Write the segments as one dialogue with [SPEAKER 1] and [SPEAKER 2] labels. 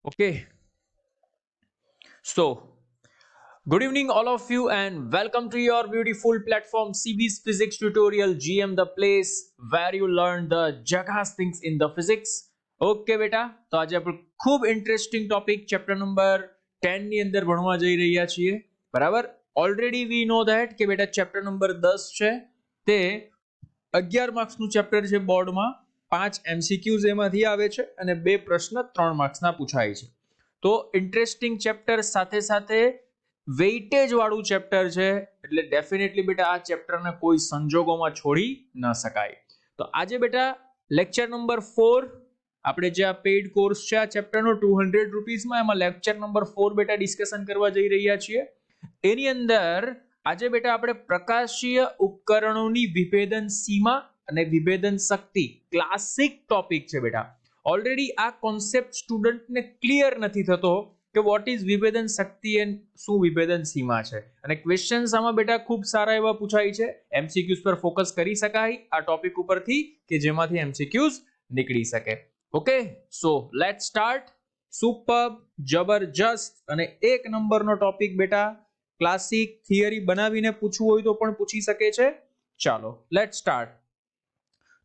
[SPEAKER 1] Okay, so good evening, all of you, and welcome to your beautiful platform CB's Physics Tutorial GM, the place where you learn the jackass things in the physics. Okay બેટા, તો આજે આપણે ખૂબ interesting topic chapter number 10 ની અંદર ભણવા જઈ રહ્યા છીએ. બરાબર, ઓલરેડી વી નો ધેટ કે બેટા ચેપ્ટર નંબર 10 છે તે 11 માર્ક્સનું ચેપ્ટર છે. બોર્ડમાં 5 MCQs એમાંથી આવે છે અને 2 પ્રશ્ન 3 માર્ક્સના પૂછાય છે. તો ઇન્ટરેસ્ટિંગ ચેપ્ટર સાથે સાથે વેઇટેજ વાળું ચેપ્ટર છે, એટલે ડેફિનેટલી બેટા આ ચેપ્ટરને કોઈ સંજોગોમાં છોડી ન શકાય. તો આજે બેટા લેક્ચર નંબર 4 આપણે જે આ પેઇડ કોર્સ છે આ ચેપ્ટરનો 200 રૂપીસમાં, એમાં લેક્ચર નંબર 4 બેટા ડિસ્કશન કરવા જઈ રહ્યા છીએ. એની અંદર આજે બેટા આપણે પ્રકાશીય ઉપકરણોની વિભેદન સીમા અને વિભેદન શક્તિ ક્લાસિક ટોપિક છે બેટા. ઓલરેડી આ કોન્સેપ્ટ સ્ટુડન્ટને ક્લિયર નથી થતો કે વોટ ઇઝ વિભેદન શક્તિ એન્ડ શું વિભેદન સીમા છે, અને ક્વેશ્ચન્સ આમાં બેટા ખૂબ સારા એવા પૂછાય છે. એમસીક્યુઝ પર ફોકસ કરી શકાય આ ટોપિક ઉપરથી કે જેમાંથી એમસીક્યુઝ નીકળી શકે. Okay, so let's start. Superb, જબરજસ્ત અને એક નંબરનો ટોપિક બેટા. ક્લાસિક થિયરી બનાવીને પૂછવું હોય તો પણ પૂછી શકે છે. ચાલો લેટ્સ સ્ટાર્ટ.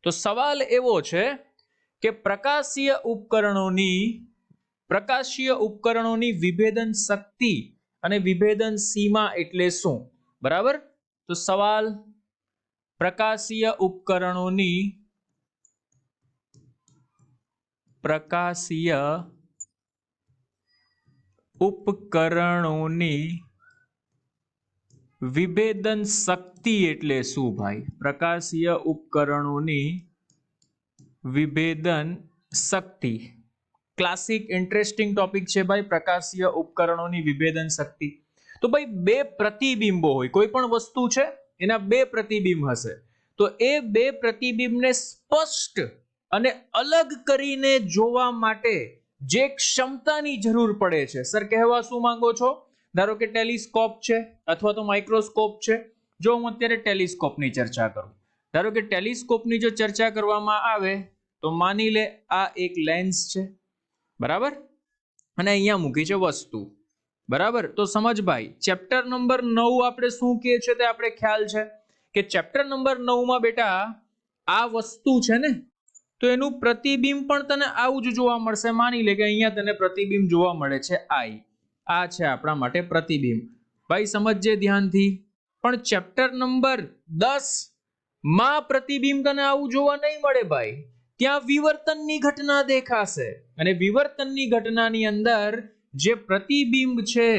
[SPEAKER 1] તો સવાલ એવો છે કે પ્રકાશીય ઉપકરણોની વિભેદન શક્તિ અને વિભેદન સીમા એટલે શું? બરાબર, તો સવાલ પ્રકાશીય ઉપકરણોની વિભેદન શક્તિ એટલે શું ભાઈ? પ્રકાશીય ઉપકરણોની વિભેદન શક્તિ ક્લાસિક ઇન્ટરેસ્ટિંગ ટોપિક છે ભાઈ. પ્રકાશીય ઉપકરણોની વિભેદન શક્તિ. તો ભાઈ બે પ્રતિબિંબો હોય, કોઈ પણ વસ્તુ છે એના બે પ્રતિબિંબ હશે, તો એ બે પ્રતિબિંબને સ્પષ્ટ અને અલગ કરીને જોવા માટે જે ક્ષમતાની જરૂર પડે છે, સર કહેવા શું માંગો છો? ધારો કે ટેલિસ્કોપ છે અથવા તો માઇક્રોસ્કોપ છે. જો હું અત્યારે ટેલિસ્કોપની ચર્ચા કરું, ધારો કે ટેલિસ્કોપની જો ચર્ચા કરવામાં આવે તો માની લે આ એક લેન્સ છે, બરાબર, અને અહીંયા મૂકી છે વસ્તુ. બરાબર, તો સમજ ભાઈ ચેપ્ટર નંબર 9 આપણે શું કહે છે તે આપણે ખ્યાલ છે કે ચેપ્ટર નંબર 9 માં બેટા આ વસ્તુ છે ને, તો એનું પ્રતિબિંબ પણ તને આવું જ જોવા મળશે. માની લે કે અહીંયા તને પ્રતિબિંબ જોવા મળે છે આઈ, આ છે આપણા માટે પ્રતિબિંબ. ભાઈ સમજજે ધ્યાનથી. પણ ચેપ્ટર નંબર 10 માં પ્રતિબિંબ તને આવું જોવા નહીં મળે ભાઈ. ત્યાં વિવર્તનની ઘટના દેખાશે, અને વિવર્તનની ઘટનાની અંદર જે પ્રતિબિંબ છે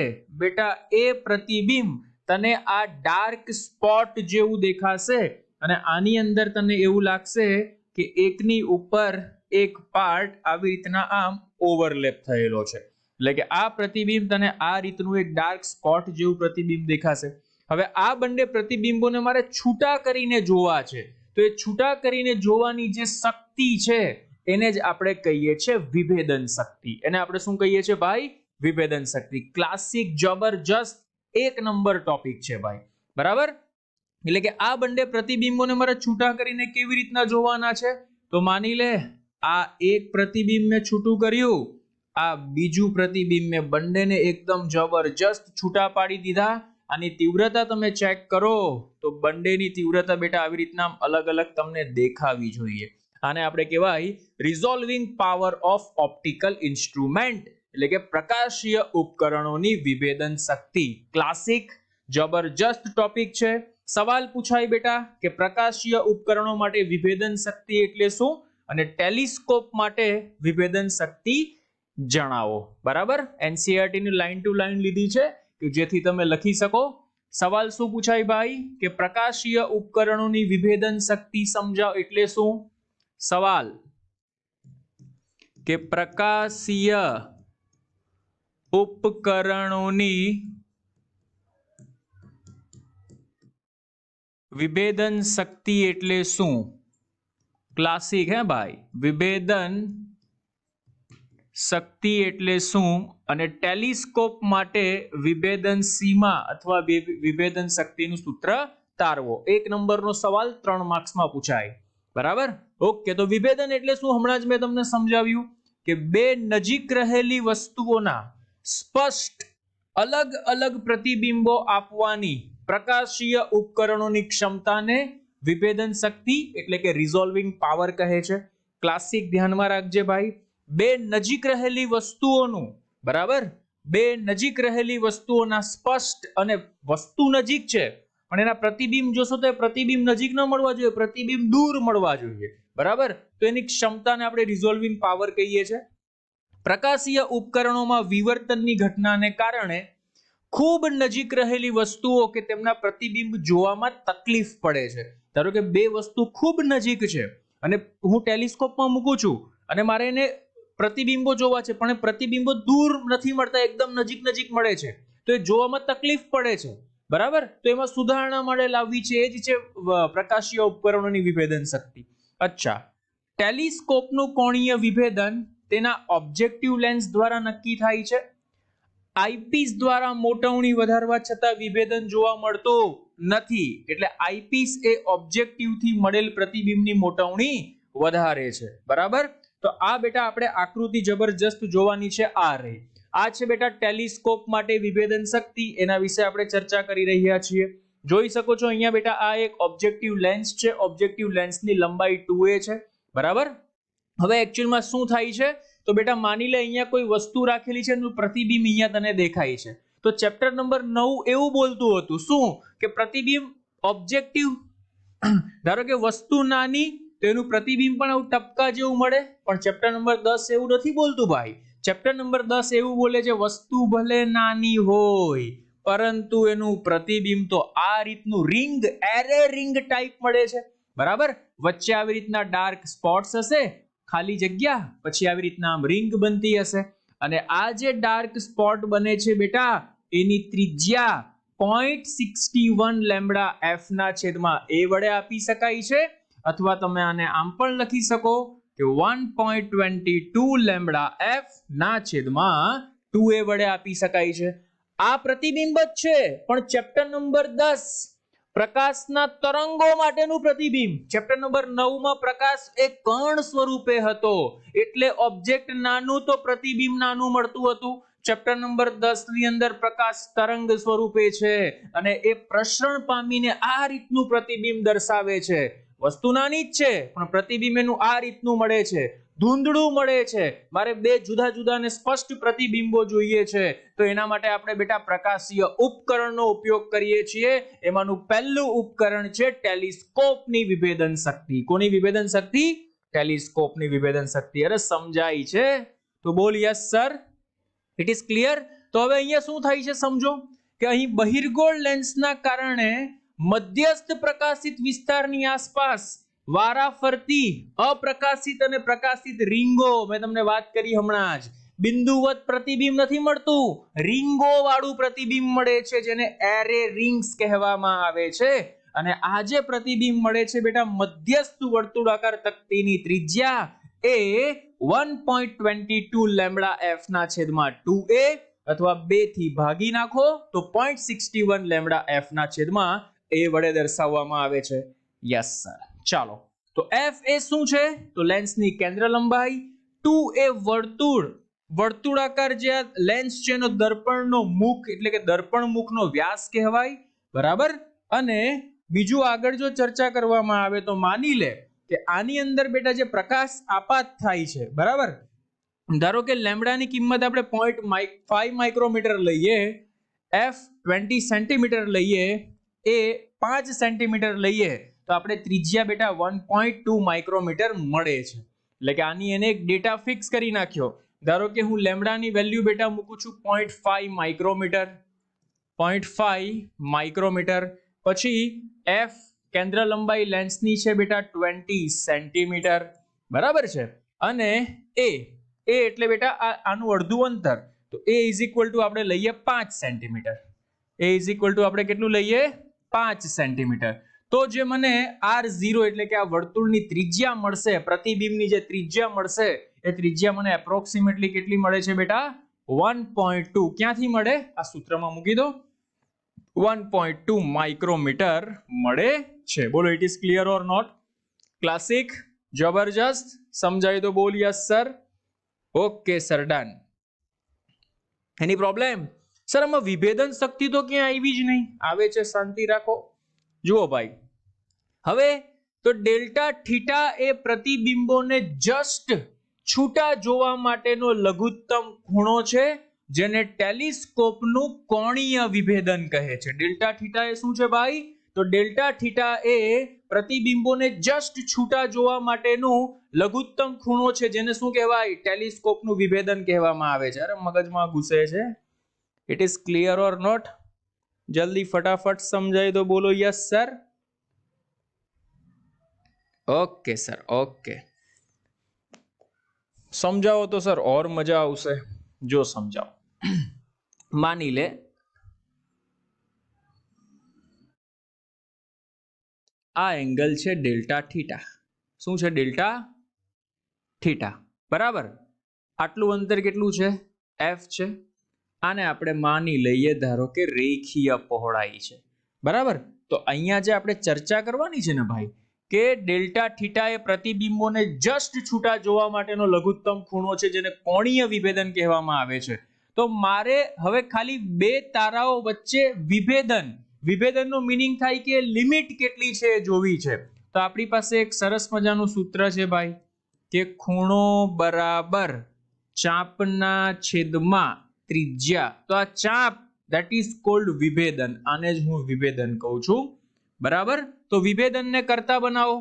[SPEAKER 1] બેટા એ પ્રતિબિંબ તને આ ડાર્ક સ્પોટ જેવું દેખાશે, અને આની અંદર તને એવું લાગશે કે એકની ઉપર એક પાર્ટ આવી રીતના આમ ઓવરલેપ થયેલો છે. એટલે કે આ પ્રતિબિંબ તને આ રીતનું એક ડાર્ક સ્પોટ જેવું પ્રતિબિંબ દેખાશે. હવે આ બંને પ્રતિબિંબોને મારે છૂટા કરીને જોવા છે, તો એ છૂટા કરીને જોવાની જે શક્તિ છે એને જ આપણે કહીએ છીએ વિભેદન શક્તિ. એને આપણે શું કહીએ છીએ ભાઈ? વિભેદન શક્તિ. ક્લાસિક જબરજસ્ત એક નંબર ટોપિક છે ભાઈ. બરાબર, એટલે કે આ બંને પ્રતિબિંબોને મારે છૂટા કરીને કેવી રીતના જોવાના છે? તો માની લે આ એક પ્રતિબિંબ મેં છૂટું કર્યું, આ બીજું પ્રતિબિંબ મેં બંનેને એકદમ જબરજસ્ત છૂટા પાડી દીધા. આની તીવ્રતા તમે ચેક કરો તો બંનેની તીવ્રતા બેટા આવી રીતના અલગ અલગ તમને દેખાવી જોઈએ. આને આપણે કહેવાય રિઝોલ્વિંગ પાવર ઓફ ઓપ્ટિકલ ઇન્સ્ટ્રુમેન્ટ, એટલે કે પ્રકાશીય ઉપકરણોની વિભેદન શક્તિ. ક્લાસિક જબરજસ્ત ટોપિક છે. સવાલ પૂછાય બેટા કે પ્રકાશીય ઉપકરણો માટે વિભેદન શક્તિ એટલે શું, અને ટેલિસ્કોપ માટે વિભેદન શક્તિ જણાવો. બરાબર, એનસીઈઆરટી ની લાઈન ટુ લાઈન લીધી છે કે જેથી તમે લખી શકો. સવાલ શું પૂછાય ભાઈ કે પ્રકાશીય ઉપકરણોની વિભેદન શક્તિ સમજાવ એટલે શું? સવાલ કે પ્રકાશીય ઉપકરણોની વિભેદન શક્તિ એટલે શું? ક્લાસિક હે ભાઈ. વિભેદન શક્તિ એટલે શું, અને ટેલિસ્કોપ માટે વિભેદન સીમા અથવા વિભેદન શક્તિનું સૂત્ર તારવો. એક નંબરનો સવાલ 3 માર્ક્સમાં પૂછાય. બરાબર, ઓકે. તો વિભેદન એટલે શું હમણાં જ મેં તમને સમજાવ્યું. કે બે નજીક રહેલી વસ્તુઓના સ્પષ્ટ અલગ અલગ પ્રતિબિંબો આપવાની પ્રકાશીય ઉપકરણોની ક્ષમતાને વિભેદન શક્તિ એટલે કે રિઝોલ્વિંગ પાવર કહે છે. ક્લાસિક ધ્યાનમાં રાખજે ભાઈ, બે નજીક રહેલી વસ્તુઓનું, બરાબર, બે નજીક રહેલી વસ્તુઓના સ્પષ્ટ, અને વસ્તુ નજીક છે પણ એના પ્રતિબિંબ જોશો તો પ્રતિબિંબ નજીક ન મળવા જોઈએ, પ્રતિબિંબ દૂર મળવા જોઈએ, બરાબર. તો એની ક્ષમતાને આપણે રિઝોલ્વિંગ પાવર કહીએ છીએ. પ્રકાશીય ઉપકરણોમાં વિવર્તનની ઘટનાને કારણે ખૂબ નજીક રહેલી વસ્તુઓ કે તેમના પ્રતિબિંબ જોવામાં તકલીફ પડે છે. ધારો કે બે વસ્તુ ખૂબ નજીક છે અને હું ટેલિસ્કોપમાં મૂકું છું અને મારે એને પ્રતિબિંબો જોવા છે પણ પ્રતિબિંબો દૂર નથી મળતા, એકદમ નજીક નજીક મળે છે, તો એ જોવામાં તકલીફ પડે છે, બરાબર. તો એમાં સુધારણા મળે લાવવી છે, એ જ છે પ્રકાશીય ઉપકરણોની વિભેદન શક્તિ. અચ્છા, ટેલિસ્કોપનું કોણીય વિભેદન તેના ઓબ્જેક્ટિવ લેન્સ દ્વારા નક્કી થાય છે. આઈપીસ દ્વારા મોટવણી વધારવા છતાં વિભેદન જોવા મળતું નથી, એટલે આઈપીસ એ ઓબ્જેક્ટિવથી મળેલ પ્રતિબિંબની મોટવણી વધારે છે, બરાબર. તો આ બેટા આપણે આકૃતિ જબરજસ્ત જોવાની છે. આ રહી, આ છે બેટા ટેલિસ્કોપ માટે વિભેદન શક્તિ, એના વિશે આપણે ચર્ચા કરી રહ્યા છીએ. જોઈ શકો છો અહીંયા બેટા આ એક ઓબ્જેક્ટિવ લેન્સ છે, ઓબ્જેક્ટિવ લેન્સની લંબાઈ 2a છે, બરાબર. હવે એક્ચ્યુઅલમાં શું થાય છે તો બેટા માની લે અહીંયા કોઈ વસ્તુ રાખેલી છે એનું પ્રતિબિંબ અહીંયા તને દેખાય છે. તો ચેપ્ટર નંબર 9 એવું બોલતું હતું શું કે પ્રતિબિંબ ઓબ્જેક્ટિવ, ધારો કે વસ્તુ નાની તો એનું પ્રતિબિંબ પણ આવું ટપકા જેવું મળે, પણ ચેપ્ટર નંબર 10 એવું નથી બોલતું ભાઈ. ચેપ્ટર નંબર 10 એવું બોલે છે વસ્તુ ભલે નાની હોય પરંતુ એનું પ્રતિબિંબ તો આ રીતનું રિંગ, એરે રિંગ ટાઈપ મળે છે, બરાબર. વચ્ચે આવી રીતના ડાર્ક સ્પોટ્સ હશે, ખાલી જગ્યા, પછી આવી રીતના આમ રિંગ બનતી હશે, અને આ જે ડાર્ક સ્પોટ બને છે બેટા એની ત્રિજ્યા 0.61 લેમ્બડા f ના છેદમાં a વડે આપી શકાય છે, અથવા તમે આને આમ પણ લખી શકો કે 1.22 લેમ્બડા f ના છેદમાં 2a વડે આપી શકાય છે. આ પ્રતિબિંબ જ છે, પણ ચેપ્ટર નંબર 10 પ્રકાશના તરંગો માટેનું પ્રતિબિંબ, ચેપ્ટર નંબર 9 માં પ્રકાશ એક કણ સ્વરૂપે હતો એટલે ઓબ્જેક્ટ નાનું તો પ્રતિબિંબ નાનું મળતું હતું. ચેપ્ટર નંબર 10 ની અંદર પ્રકાશ તરંગ સ્વરૂપે છે અને એ પ્રસરણ પામીને આ રીતનું પ્રતિબિંબ દર્શાવે છે. વસ્તુ નાની જ છે પણ પ્રતિબિંબ એનું આ રીતનું મળે છે, ધૂંધળું મળે છે. મારે બે જુદા જુદા અને સ્પષ્ટ પ્રતિબિંબો જોઈએ છે, તો એના માટે આપણે બેટા પ્રકાશીય ઉપકરણનો ઉપયોગ કરીએ છીએ. એમાંનું પહેલું ઉપકરણ છે ટેલિસ્કોપની વિભેદન શક્તિ. કોની વિભેદન શક્તિ? ટેલિસ્કોપની વિભેદન શક્તિ. અરે સમજાય છે તો બોલ yes sir, it is clear. તો હવે અહીંયા શું થાય છે સમજો કે અહીં બહિર્ગોળ લેન્સના કારણે મધ્યસ્થ પ્રકાશિત વિસ્તારની આસપાસ વારાફરતી અપ્રકાશિત અને પ્રકાશિત રીંગો, મેં તમને વાત કરી હમણાં જ, બિંદુવત પ્રતિબિંબ નથી મળતું, રીંગો વાળું પ્રતિબિંબ મળે છે, જેને એરે રિંગ્સ કહેવામાં આવે છે. અને આ જે પ્રતિબિંબ મળે છે બેટા મધ્યસ્થ વર્તુળાકાર તકતીની ત્રિજ્યા એ 1.22 લેમ્બડા f ના છેદમાં 2a, અથવા 2 થી ભાગી નાખો તો 0.61 લેમ્બડા f ના છેદમાં a વડે દર્શાવવામાં આવે છે. Yes sir. ચાલો, તો f એ શું છે તો લેન્સની કેન્દ્ર લંબાઈ, 2 એ વર્તુળાકાર જે લેન્સ છે એનો દર્પણનો મુખ એટલે કે દર્પણ મુખનો વ્યાસ કહેવાય, બરાબર. અને બીજું આગળ જો ચર્ચા કરવામાં આવે તો માની લે કે આની અંદર બેટા જે પ્રકાશ આપાત થાય છે, બરાબર, ધારો કે લેમ્બડાની કિંમત આપણે 0.5 માઇક્રોમીટર લઈએ, f 20 સેન્ટીમીટર લઈએ, એ 5 સેન્ટીમીટર લઈએ તો આપણે ત્રિજ્યા બેટા 1.2 માઇક્રોમીટર મળે છે. એટલે કે આની એને એક ડેટા ફિક્સ કરી નાખ્યો. ધારો કે હું લેમ્બડાની વેલ્યુ બેટા મૂકું છું 0.5 માઇક્રોમીટર, 0.5 માઇક્રોમીટર. પછી f કેન્દ્ર લંબાઈ લેન્સની છે બેટા 20 સેન્ટીમીટર, બરાબર છે. અને a એટલે બેટા આનું અડધું અંતર, તો a આપણે લઈએ 5 સેન્ટીમીટર. a આપણે કેટલું લઈએ? 5 સેન્ટીમીટર. તો જે મને r0 એટલે કે આ વર્તુળની ત્રિજ્યા મળશે, પ્રતિબિંબની જે ત્રિજ્યા મળશે એ ત્રિજ્યા મને એપ્રોક્સિમેટલી કેટલી મળે છે બેટા? 1.2. ક્યાંથી મળે? આ સૂત્રમાં મૂકી દો, 1.2 માઇક્રોમીટર મળે છે. બોલો, it is clear or not? Classic, જબરજસ્ત. સમજાય તો બોલ yes sir. Okay sir, done. Any problem? Sir આમાં વિભેદન શક્તિ તો ક્યાં આવી જ નહીં. આવે છે, શાંતિ રાખો. જુઓ ભાઈ, હવે તો ડેલ્ટા થીટા એ પ્રતિબિંબોને જસ્ટ છૂટા જોવા માટેનો લઘુત્તમ ખૂણો છે, જેને ટેલિસ્કોપનું કોણીય વિભેદન કહે છે. ડેલ્ટા થીટા એ શું છે ભાઈ? તો ડેલ્ટા થીટા એ પ્રતિબિંબોને જસ્ટ છૂટા જોવા માટેનું લઘુત્તમ ખૂણો છે, જેને શું કહેવાય? ટેલિસ્કોપનું વિભેદન કહેવામાં આવે છે. અરે મગજમાં ઘૂસે છે. It is clear or not? જલ્દી ફટાફટ સમજાય તો બોલો yes sir. Okay sir, okay. સમજાવો તો સર ઓર મજા આવશે. જો સમજાવો. માની લે આ એંગલ છે ડેલ્ટા થીટા. શું છે? Delta theta. બરાબર. આટલું અંતર કેટલું છે? f છે. આને આપણે માની લઈએ ધારો કે રેખીય પહોળાઈ છે. બરાબર. તો અહીંયા જે આપણે ચર્ચા કરવાની છે ને ભાઈ, કે ડેલ્ટા થીટા એ પ્રતિબિંબોને જસ્ટ છૂટા જોવા માટેનો લઘુત્તમ ખૂણો છે, જેને કોણીય વિભેદન કહેવામાં આવે છે. તો મારે હવે ખાલી બે તારાઓ વચ્ચે વિભેદનનો મીનિંગ થાય કે લિમિટ કેટલી છે એ જોવી છે. તો આપણી પાસે એક સરસ મજાનું સૂત્ર છે ભાઈ, કે ખૂણો બરાબર ચાપના છેદમાં ત્રિજ્યા. તો આ ચાપ that is called વિભેદન. આને જ હું વિભેદન કહું છું. બરાબર. તો વિભેદનને કરતા બનાવો.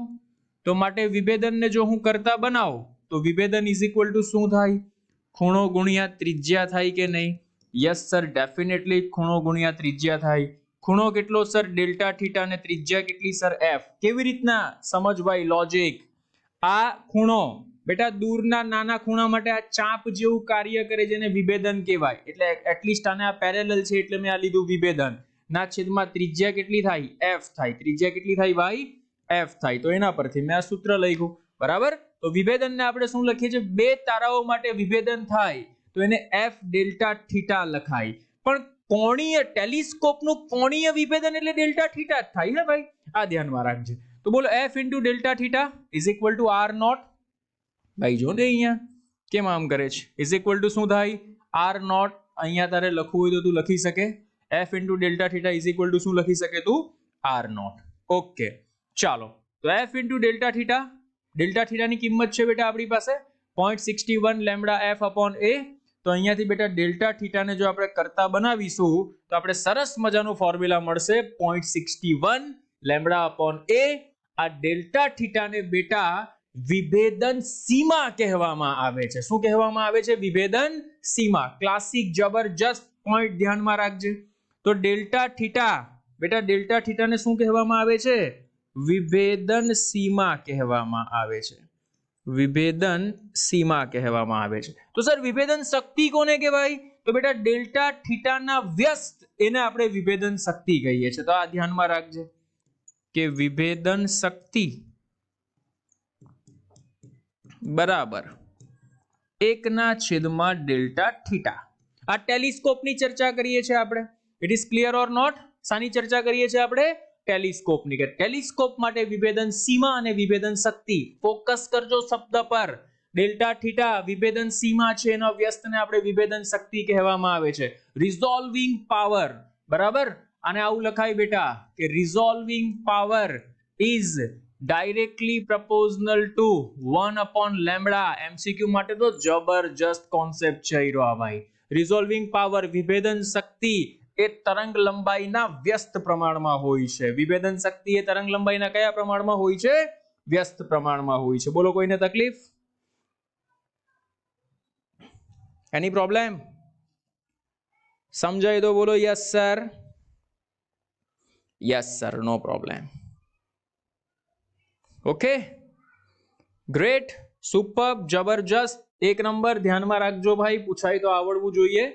[SPEAKER 1] તો માટે વિભેદનને જો હું કરતા બનાવું તો વિભેદન ઇઝ ઇક્વલ ટુ શું થાય? ખૂણો ગુણ્યા ત્રિજ્યા થાય કે નહીં? યસ સર, ડેફિનેટલી ખૂણો ગુણ્યા ત્રિજ્યા થાય. ખૂણો કેટલો સર? ડેલ્ટા થીટા, અને ત્રિજ્યા કેટલી સર? f. કેવી રીતના? સમજ ભાઈ લોજિક. આ ખૂણો બેટા દૂરના નાના ખૂણા માટે આ ચાપ જેવું કાર્ય કરે, જેને વિભેદન કહેવાય. એટલે એટલીસ્ટ આને આ પેરેલલ છે એટલે મેં આ લીધું વિભેદન. ના છેદમાં ત્રિજ્યા કેટલી થાય? f થાય. ત્રિજ્યા કેટલી થાય ભાઈ? f થાય. તો એના પરથી મેં આ સૂત્ર લખ્યું. બરાબર. તો વિભેદનને આપણે શું લખીએ છીએ? બે તારાઓ માટે વિભેદન થાય તો એને f ડેલ્ટા થીટા લખાય. પણ કોણીય ટેલિસ્કોપનું કોણીય વિભેદન એટલે ડેલ્ટા થીટા જ થાય. હે ભાઈ, આ ધ્યાનમાં રાખજે. તો બોલો f into delta theta is equal to r naught. ભાઈ જો ને અહીંયા કેમ આમ કરે છે? ઇઝ ઇક્વલ ટુ શું થાય? r naught. અહીંયા તારે લખવું હોય તો તું લખી શકે. f into delta theta is equal to શું લખી શકે તું? r not. ઓકે, ચાલો. તો f into delta theta, delta થીટાની કિંમત છે બેટા આપણી પાસે 0.61 લેમ્બડા f અપોન a. તો અહીંયાથી બેટા ડેલ્ટા થીટાને જો આપણે કરતા બનાવીશું તો આપણે સરસ મજાનું ફોર્મ્યુલા મળશે 0.61 લેમ્બડા અપોન a. આ ડેલ્ટા થીટાને બેટા વિભેદન સીમા કહેવામાં આવે છે. શું કહેવામાં આવે છે? વિભેદન સીમા. ક્લાસિક જબરજસ્ત પોઈન્ટ ધ્યાનમાં રાખજે. તો ડેલ્ટા થીટા બેટા, ડેલ્ટા થીટાને શું કહેવામાં આવે છે? વિભેદન સીમા કહેવામાં આવે છે. વિભેદન સીમા કહેવામાં આવે છે. તો સર વિભેદન શક્તિ કોને કહેવાય? તો બેટા ડેલ્ટા થીટાના વ્યસ્ત એને આપણે વિભેદન શક્તિ કહીએ છીએ. તો આ ધ્યાનમાં રાખજે કે વિભેદન શક્તિ બરાબર 1/છેદમાં ડેલ્ટા થીટા. આ ટેલિસ્કોપની ચર્ચા કરીએ છીએ આપણે. It is clear or not? સાની ચર્ચા કરીએ છીએ આપણે? ટેલિસ્કોપની. કે ટેલિસ્કોપ માટે વિભેદન સીમા અને વિભેદન શક્તિ. ફોકસ કરજો શબ્દ પર. ડેલ્ટા થીટા વિભેદન સીમા છે, એનો વ્યસ્તને આપણે વિભેદન શક્તિ કહેવામાં આવે છે. Resolving power. બરાબર. અને આવું લખાય બેટા કે resolving power is directly proportional to 1 upon lambda. MCQ માટે તો જબરજસ્ત કોન્સેપ્ટ છે આ ભાઈ. રિઝોલ્વિંગ પાવર, વિભેદન શક્તિ એ તરંગ લંબાઈના વ્યસ્ત પ્રમાણમાં હોય છે. વિભેદન શક્તિ એ તરંગ લંબાઈના કયા પ્રમાણમાં હોય છે? વ્યસ્ત પ્રમાણમાં હોય છે. બોલો કોઈને તકલીફ? એની પ્રોબ્લેમ? સમજાય તો બોલો યસ સર. યસ સર, નો પ્રોબ્લેમ. ઓકે, ગ્રેટ, સુપર, જબરજસ્ત, એક નંબર. ધ્યાનમાં રાખજો ભાઈ, પૂછાય તો આવડવું જોઈએ.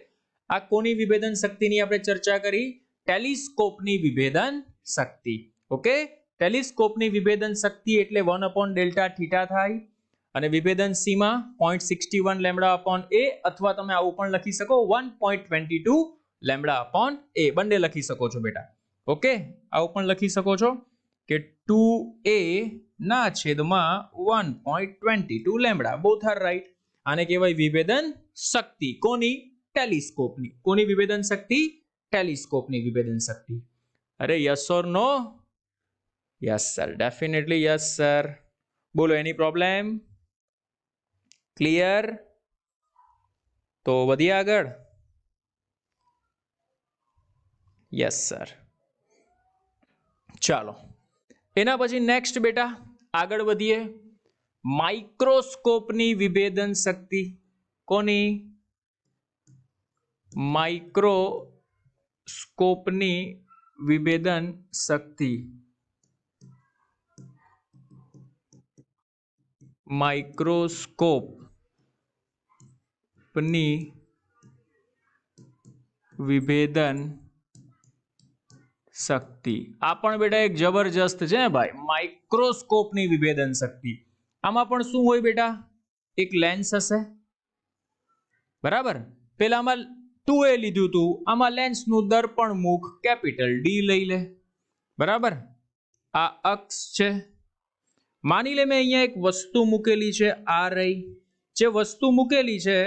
[SPEAKER 1] આ કોની વિભેદન શક્તિની આપણે ચર્ચા કરી? ટેલિસ્કોપની વિભેદન શક્તિ. ઓકે, ટેલિસ્કોપની વિભેદન શક્તિ એટલે 1 અપોન ડેલ્ટા થીટા થાય. અને વિભેદન સીમા 0.61 લેમ્બડા અપોન a, અથવા તમે આવું પણ લખી શકો 1.22 લેમ્બડા અપોન a. બંને લખી શકો છો બેટા. ઓકે, આવું પણ લખી શકો છો કે 2a ના છેદમાં 1.22 લેમ્બડા. Both are right. આને કહેવાય વિભેદન શક્તિ. કોની? ટેલિસ્કોપની. કોની વિભેદન શક્તિ? ટેલિસ્કોપની વિભેદન શક્તિ. અરે yes or no? Yes sir, definitely yes sir. બોલો, એની પ્રોબ્લેમ? ક્લિયર? તો વધીએ આગળ. Yes sir. ચાલો, એના પછી નેક્સ્ટ બેટા આગળ વધીએ. માઇક્રોસ્કોપની વિભેદન શક્તિ. કોની? માઇક્રોસ્કોપની વિભેદન શક્તિ. માઇક્રોસ્કોપની વિભેદન શક્તિ. આ પણ બેટા એક જબરજસ્ત છે ભાઈ, માઇક્રોસ્કોપની વિભેદન શક્તિ. આમાં પણ શું હોય બેટા? એક લેન્સ હશે, બરાબર? પેલામાં 2a લીધું હતું, આમાં લેન્સનું દર્પણ મુખ કેપિટલ ડી લઈ લે, બરાબર? આ અક્ષ છે. માની લે મેં અહીંયા એક વસ્તુ મૂકેલી છે, આ રહી. જે વસ્તુ મૂકેલી છે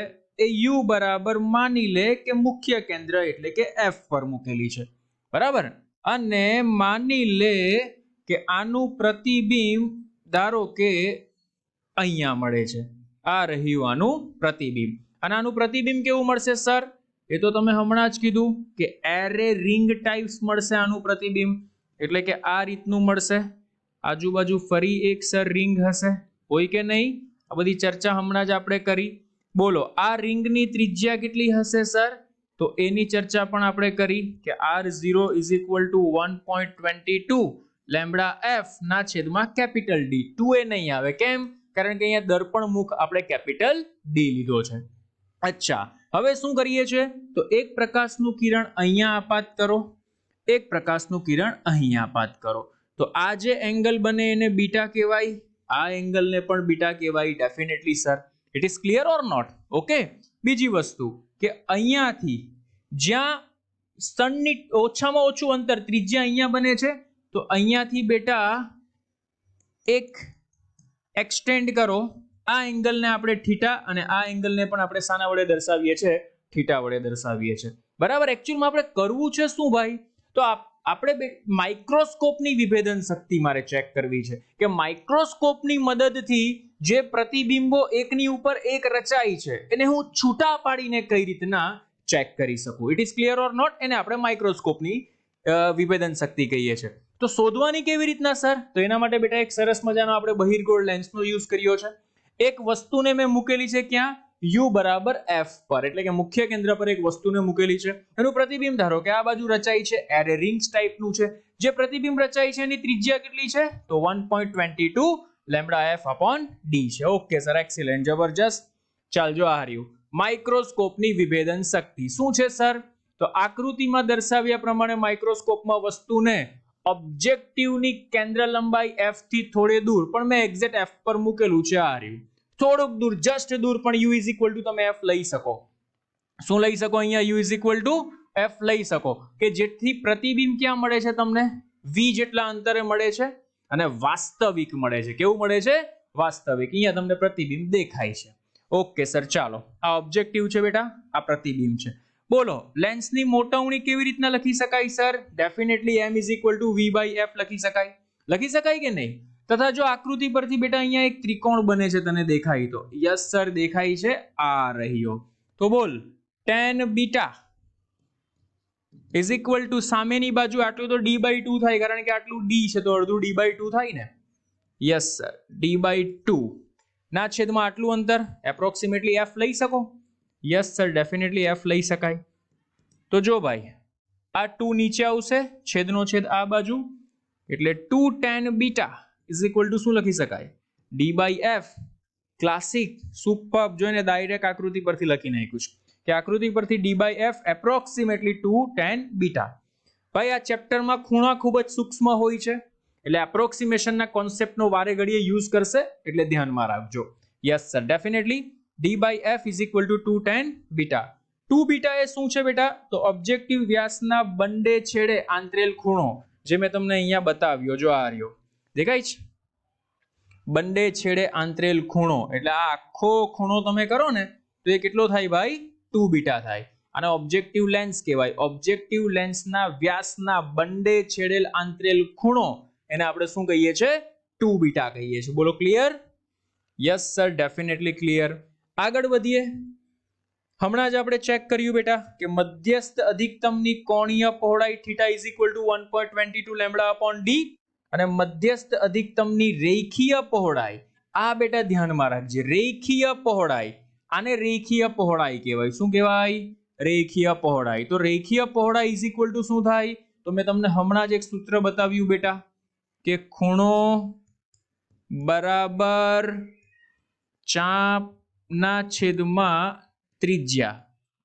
[SPEAKER 1] એ u બરાબર માની લે કે મુખ્ય કેન્દ્ર એટલે કે f પર મૂકેલી છે, બરાબર? અને માની લે કે આનું પ્રતિબિંબ ધારો કે અહીંયા મળે છે. આ રહ્યું આનું પ્રતિબિંબ. અને આનું પ્રતિબિંબ કેવું મળશે સર? એ તો તમે હમણાં જ કીધું કે એરે રિંગ ટાઇપ્સ મળશે આનું પ્રતિબિંબ. એટલે કે આ રીતનું મળશે. આજુબાજુ ફરી એક સર રિંગ હશે, હોય કે નહીં? આ બધી ચર્ચા હમણાં જ આપણે કરી. બોલો, આ રિંગની ત્રિજ્યા કેટલી હશે સર? તો એની ચર્ચા પણ આપણે કરી કે r0 = 1.22 લેમ્બડા f ના છેદમાં કેપિટલ ડી. 2a નહીં આવે, કેમ? કારણ કે અહીંયા દર્પણ મુખ આપણે કેપિટલ ડી લીધો છે. અચ્છા, હવે શું કરીએ છીએ? તો એક પ્રકાશનું કિરણ અહીંયા આપાત કરો, એક પ્રકાશનું કિરણ અહીંયા આપાત કરો. તો આ જે એંગલ બને એને બીટા કહેવાય, આ એંગલને પણ બીટા કહેવાય. Definitely sir, it is clear or not? Okay. બીજી વસ્તુ કે અહીંયાથી જ્યાં સનની ઓછામાં ઓછું અંતર ત્રિજ્યા અહીંયા બને છે, તો અહીંયાથી બેટા એક એક્સટેન્ડ કરો. આ એંગલને આપણે થીટા અને આ એંગલને પણ આપણે શાના વડે દર્શાવીએ છીએ? થીટા વડે દર્શાવીએ છીએ, બરાબર? એકચ્યુઅલમાં આપણે કરવું છે શું ભાઈ? તો આપણે માઇક્રોસ્કોપની વિભેદન શક્તિ મારે ચેક કરવી છે કે માઇક્રોસ્કોપની મદદથી જે પ્રતિબિંબો એકની ઉપર એક રચાય છે એને હું છૂટા પાડીને કઈ રીતના ચેક કરી શકું. It is clear or not? એને આપણે માઇક્રોસ્કોપની વિભેદન શક્તિ કહીએ છીએ. તો શોધવાની કેવી રીતના સર? તો એના માટે બેટા એક સરસ મજાનો આપણે બહિર્ગોળ લેન્સનો યુઝ કર્યો છે. એક વસ્તુને મેં મૂકેલી છે ક્યાં? u બરાબર f પર, એટલે કે મુખ્ય કેન્દ્ર પર એક વસ્તુને મૂકેલી છે. એનું પ્રતિબિંબ ધારો કે આ બાજુ રચાય છે, એરે રિંગ્સ ટાઈપનું છે. જે પ્રતિબિંબ રચાય છે એની ત્રિજ્યા કેટલી છે? તો 1.22 લેમ્બડા f અપોન d છે. ઓકે સર, એક્સિલન્ટ, જબરજસ્ત. ચાલજો, આ રહ્યું માઇક્રોસ્કોપની વિભેદન શક્તિ. શું છે સર? તો આકૃતિમાં દર્શાવ્યા પ્રમાણે માઇક્રોસ્કોપમાં વસ્તુને ઓબ્જેક્ટિવની કેન્દ્ર લંબાઈ f થી થોડે દૂર, પણ મેં એક્ઝેક્ટ f પર મૂકેલું છે, આ રહ્યું થોડુંક દૂર, જસ્ટ દૂર, પણ u = તમે f લઈ શકો. શું લઈ શકો? અહીંયા u = f લઈ શકો કે જેથી પ્રતિબિંબ ક્યાં મળે છે તમને? v જેટલા અંતરે મળે છે અને વાસ્તવિક મળે છે. કેવું મળે છે? વાસ્તવિક. અહીંયા તમને પ્રતિબિંબ દેખાય છે. ઓકે સર, ચાલો, આ ઓબ્જેક્ટિવ છે બેટા, આ પ્રતિબિંબ છે. બોલો, લેન્સની મોટવણી કેવી રીતના લખી શકાય સર? ડેફિનેટલી m = v/f લખી શકાય. લખી શકાય કે નહીં? તથા જો આકૃતિ પરથી બેટા અહીંયા એક ત્રિકોણ બને છે, તને દેખાય તો? યસ સર, દેખાય છે, આ રહ્યો. તો બોલ, tan બીટા = સામેની બાજુ આટલું તો d/2 થાય, કારણ કે આટલું d છે તો અડધું d/2 થાય ને? યસ સર, d/2 ના છેદમાં આટલું અંતર એપ્રોક્સિમેટલી f લઈ શકો? યસ સર, ડેફિનેટલી f લઈ શકાય. તો જો ભાઈ, આ 2 નીચે આવશે, છેદનો છેદ આ બાજુ, એટલે 2 tan બીટા = શું લખી શકાય? d/f. Classic, super. જોઈને ડાયરેક્ટ આકૃતિ પરથી લખી નાખ્યું છે કે આકૃતિ પરથી d/f એપ્રોક્સિમેટલી 2 tan બીટા. ભાઈ, આ ચેપ્ટરમાં ખૂણા ખૂબ જ સૂક્ષ્મ હોય છે, એટલે એપ્રોક્સિમેશનના કોન્સેપ્ટનો વારે ઘડીએ યુઝ કરશે, એટલે ધ્યાનમાં રાખજો. Yes sir, definitely d/f = 2 tan beta. 2 beta એ શું છે બેટા? તો ઓબ્જેક્ટિવ વ્યાસના બંને છેડે આંતરેલ ખૂણો, જે મેં તમને અહીંયા બતાવ્યો, જો આ રહ્યો, દેખાય છે? બંને છેડે આંતરેલ ખૂણો એટલે આ આખો ખૂણો તમે કરો ને તો એ કેટલો થાય ભાઈ 2 બીટા થાય. અને ઓબ્જેક્ટિવ લેન્સ કહેવાય. ઓબ્જેક્ટિવ લેન્સના વ્યાસના બંને છેડેલ આંતરેલ ખૂણો એને આપણે શું કહીએ છીએ 2 બીટા કહીએ છીએ. બોલો clear? Yes sir, definitely clear. આગળ વધીએ. હમણાં જ આપણે ચેક કર્યું બેટા કે મધ્યસ્થ અધિકતમની કોણીય પહોળાઈ theta is equal two 1.22 lambda upon D અને મધ્યસ્થ અધિકતમની રેખીય પહોળાઈ, આ બેટા ધ્યાનમાં રાખજે, રેખીય પહોળાઈ, આને રેખીય પહોળાઈ કહેવાય. શું કહેવાય? રેખીય પહોળાઈ. તો રેખીય પહોળાઈ ઇઝ ઇક્વલ ટુ શું થાય? તો મેં તમને હમણાં જ એક સૂત્ર બતાવ્યું બેટા કે ખૂણો બરાબર ચાપના છેદમાં ત્રિજ્યા.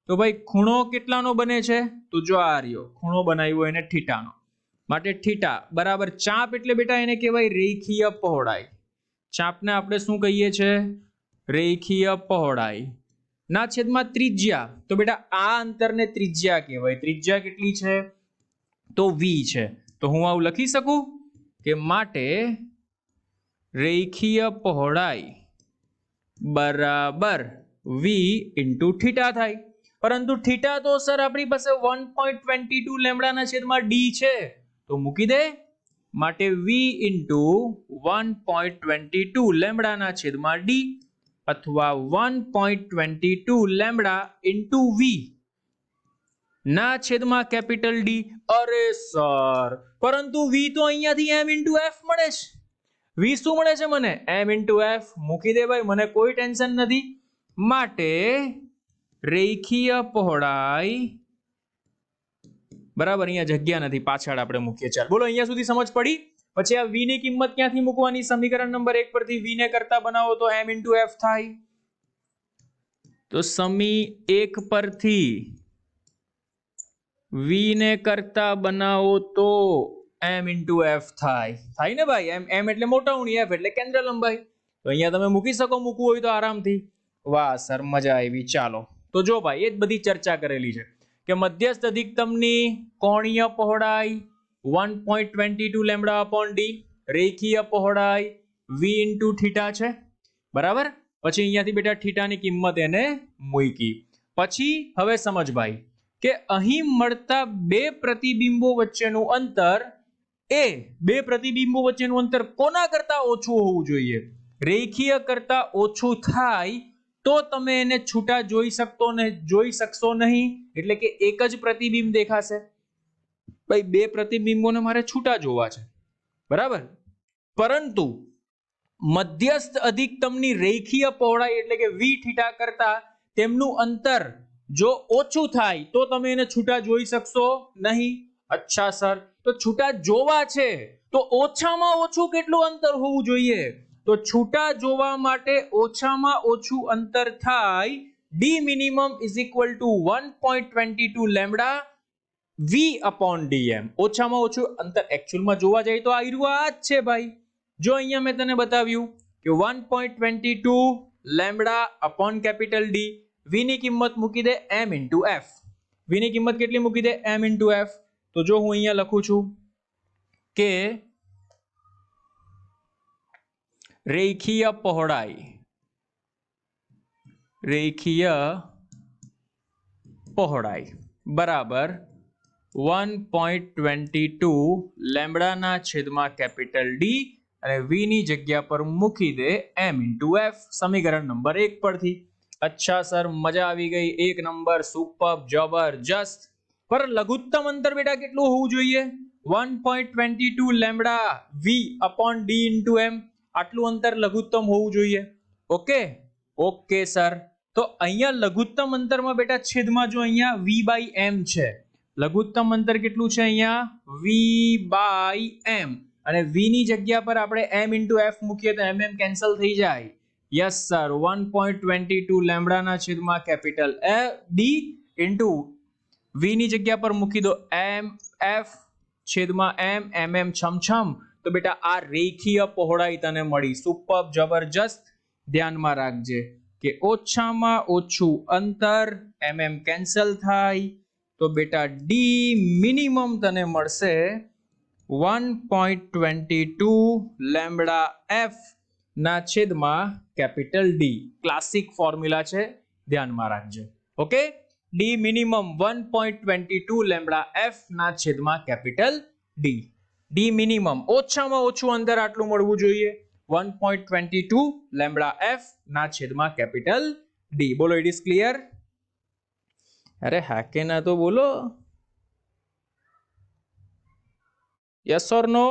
[SPEAKER 1] તો ભાઈ ખૂણો કેટલાનો બને છે? તો જો આ રહ્યો ખૂણો બનાવ્યો એને થીટાનો, માટે થીટા બરાબર ચાપ એટલે બેટા એને કહેવાય રેખીય પહોળાઈ. ચાપને આપણે શું કહીએ છીએ? રેખીય પહોળાઈ ના છેદમાં ત્રિજ્યા. તો બેટા આ અંતરને ત્રિજ્યા કહેવાય. ત્રિજ્યા કેટલી છે? તો v છે. તો હું આવું લખી શકું કે માટે રેખીય પહોળાઈ બરાબર v ઇન્ટુ થીટા થાય. પરંતુ થીટા તો સર આપણી પાસે 1.22 લેમ્બડાના છેદમાં d છે તો મૂકી દે. માટે v ઇન્ટુ 1.22 લેમ્બડાના છેદમાં d અથવા 1.22 લેમ્બડા ઇન્ટુ v ના છેદમાં કેપિટલ D. અરે સર, પરંતુ v તો અહીંયાથી m ઇન્ટુ f મળે છે. v શું મળે છે મને? m into f. મૂકી દે ભાઈ, મને કોઈ ટેન્શન નથી. માટે રેખીય પહોળાઈ બરાબર, અહીંયા જગ્યા નથી, પાછળ આપણે મૂકીએ. ચાલ બોલો, અહીંયા સુધી સમજ પડી? પછી આ v ની કિંમત ક્યાંથી મૂકવાની? સમીકરણ નંબર 1 પરથી v ને કરતા બનાવો તો m ઇન્ટુ f થાય. તો સમી 1 પરથી v ને કરતા બનાવો તો m ઇન્ટુ f થાય ને ભાઈ? m એટલે મોટાઉની, f એટલે કેન્દ્ર લંબાઈ. તો અહીંયા તમે મૂકી શકો, મૂકવું હોય તો આરામથી. વાહ સર, મજા આવી. ચાલો તો જો ભાઈ, એ જ બધી ચર્ચા કરેલી છે કે મધ્યસ્થ અધિકતમની કોણીય પહોળાઈ 1.22 લેમ્બડા અપોન d, રેખીય પહોળાઈ v ઇન્ટુ થીટા છે બરાબર. પછી અહીંયાથી બેટા થીટાની કિંમત એને મૂકી. પછી હવે સમજ ભાઈ કે અહીં મળતા બે પ્રતિબિંબો વચ્ચેનું અંતર, એ બે પ્રતિબિંબો વચ્ચેનું અંતર કોના કરતા ઓછું હોવું જોઈએ? રેખીય કરતા ઓછું થાય તો તમે એને છૂટા જોઈ શકશો નહીં. એટલે કે એક જ પ્રતિબિંબ દેખાશે. ભાઈ બે પ્રતિબિંબોને મારે છૂટા જોવા છે બરાબર. પરંતુ મધ્યસ્થ અધિકતમની રેખીય પહોળાઈ એટલે કે v થીટા કરતા તેમનું અંતર જો ઓછું થાય તો તમે એને છૂટા જોઈ શકશો નહીં. અચ્છા સર, તો છૂટા જોવા છે તો ઓછામાં ઓછું કેટલું અંતર હોવું જોઈએ? તો છૂટા જોવા માટે ઓછામાં ઓછું અંતર થાય d minimum is equal to 1.22 lambda v upon dm. ઓછામાં ઓછું અંતર એકચ્યુઅલમાં જોવા જાય તો આ જ છે ભાઈ. જો અહીંયા મેં તને બતાવ્યું કે 1.22 lambda upon capital d, v ની કિંમત મૂકી દે m into f. v ની કિંમત કેટલી મૂકી દે? m into f. તો જો હું અહીંયા લખું છું કે રેખીય પહોળાઈ બરાબર 1.22 લેમ્બડાના છેદમાં કેપિટલ d અને v ની જગ્યા પર મૂકી દે m into f સમીકરણ નંબર 1 પરથી. અચ્છા સર, મજા આવી ગઈ. 1 નંબર, સુપર, જબરજસ્ત. પર લઘુત્તમ અંતર બેટા કેટલું હોવું જોઈએ? 1.22 lambda v upon d into m. આટલું અંતર લઘુત્તમ હોવું જોઈએ. Okay sir. તો અહીંયા લઘુત્તમ અંતરમાં બેટા છેદમાં જો અહીંયા v by m છે. લઘુત્તમ અંતર કેટલું છે અહીંયા? v by m. અને v ની જગ્યા પર આપણે m into f મૂકીએ તો mm કેન્સલ થઈ જાય. યસ સર, 1.22 લેમ્બડાના છેદમાં કેપિટલ d into v ની જગ્યા પર મૂકી દો m f છેદમાં m mm છમછમ. તો બેટા આ રેખીય પહોળાઈ તને મળી. સુપર, જબરજસ્ત. ધ્યાનમાં રાખજે કે ઓછામાં ઓછું અંતર mm કેન્સલ થાય તો બેટા d મિનિમમ તને મળશે 1.22 લેમ્બડા f ના છેદમાં કેપિટલ ડી. ક્લાસિક ફોર્મ્યુલા છે, ધ્યાનમાં રાખજો. Okay, D minimum 1.22 lambda f ના છેદમાં કેપિટલ ડી. ડી મિનિમમ ઓછામાં ઓછું અંતર આટલું મળવું જોઈએ, 1.22 લેમ્બડા એફ ના છેદમાં કેપિટલ ડી. બોલો, ઇટ ઇઝ ક્લિયર? અરે હા કે ના તો બોલો. Yes or no?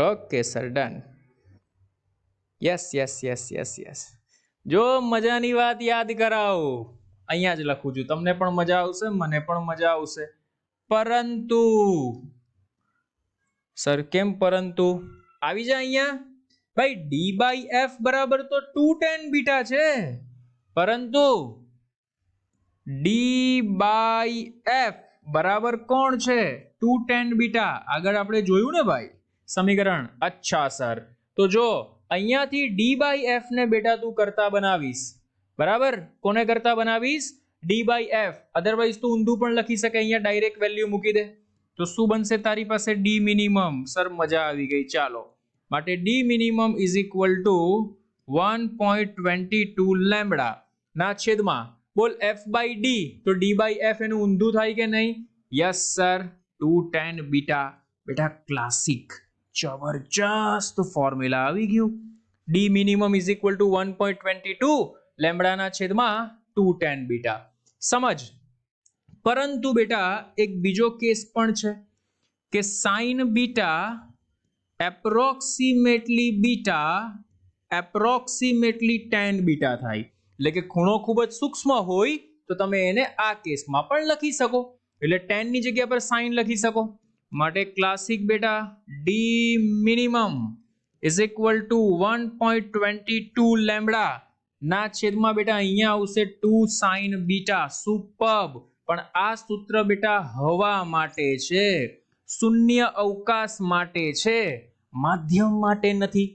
[SPEAKER 1] Okay sir, done. Yes yes yes yes yes. જો મજાની વાત યાદ કરાવો, અહીંયા જ લખું છું, તમને પણ મજા આવશે, મને પણ મજા આવશે. પરંતુ સર કેમ પરંતુ? આવી જાય અહીંયા. ભાઈ ડી બાય એફ બરાબર તો 2 tan બીટા છે, પરંતુ ડી બાય એફ બરાબર કોણ છે? 2 tan બીટા. આગળ આપણે જોયું ને ભાઈ સમીકરણ. અચ્છા સર, તો જો અહીંયાથી ડી બાય એફ ને બેટા તું કરતા બનાવીશ, બરાબર? કોને કરતા બનાવીશ? D by F. અધરવાઇઝ તું ઊંધું પણ લખી શકે, અહીંયા ડાયરેક્ટ વેલ્યુ મૂકી દે. તો શું બનશે તારી પાસે? D minimum. સર મજા આવી ગઈ, ચાલો. માટે D minimum is equal two 1.22 lambda ના છેદમાં, બોલ એફ બાય ડી, તો ડી બાય એફ એનું ઊંધું થાય કે નહીં? Yes sir, 2 tan beta. બેટા ક્લાસિક જબરજસ્ત ફોર્મ્યુલા આવી ગયું. D minimum is equal two 1.22 લેમ્બડાના છેદમાં 2 tan બીટા. સમજ. પરંતુ બેટા એક બીજો કેસ પણ છે કે sign beta approximately tan beta થાય. એટલે કે ખૂણો ખૂબ જ સૂક્ષ્મ હોય તો તમે એને આ કેસમાં પણ લખી શકો, એટલે tan ની જગ્યા પર sin લખી શકો. માટે ક્લાસિક બેટા D minimum is equal two 1.22 lambda ના છેદમાં બેટા અહીંયા આવશે 2 sin બીટા. સુપર્બ. પણ આ સૂત્ર બેટા હવા માટે છે, શૂન્ય અવકાશ માટે છે, માધ્યમ માટે નથી.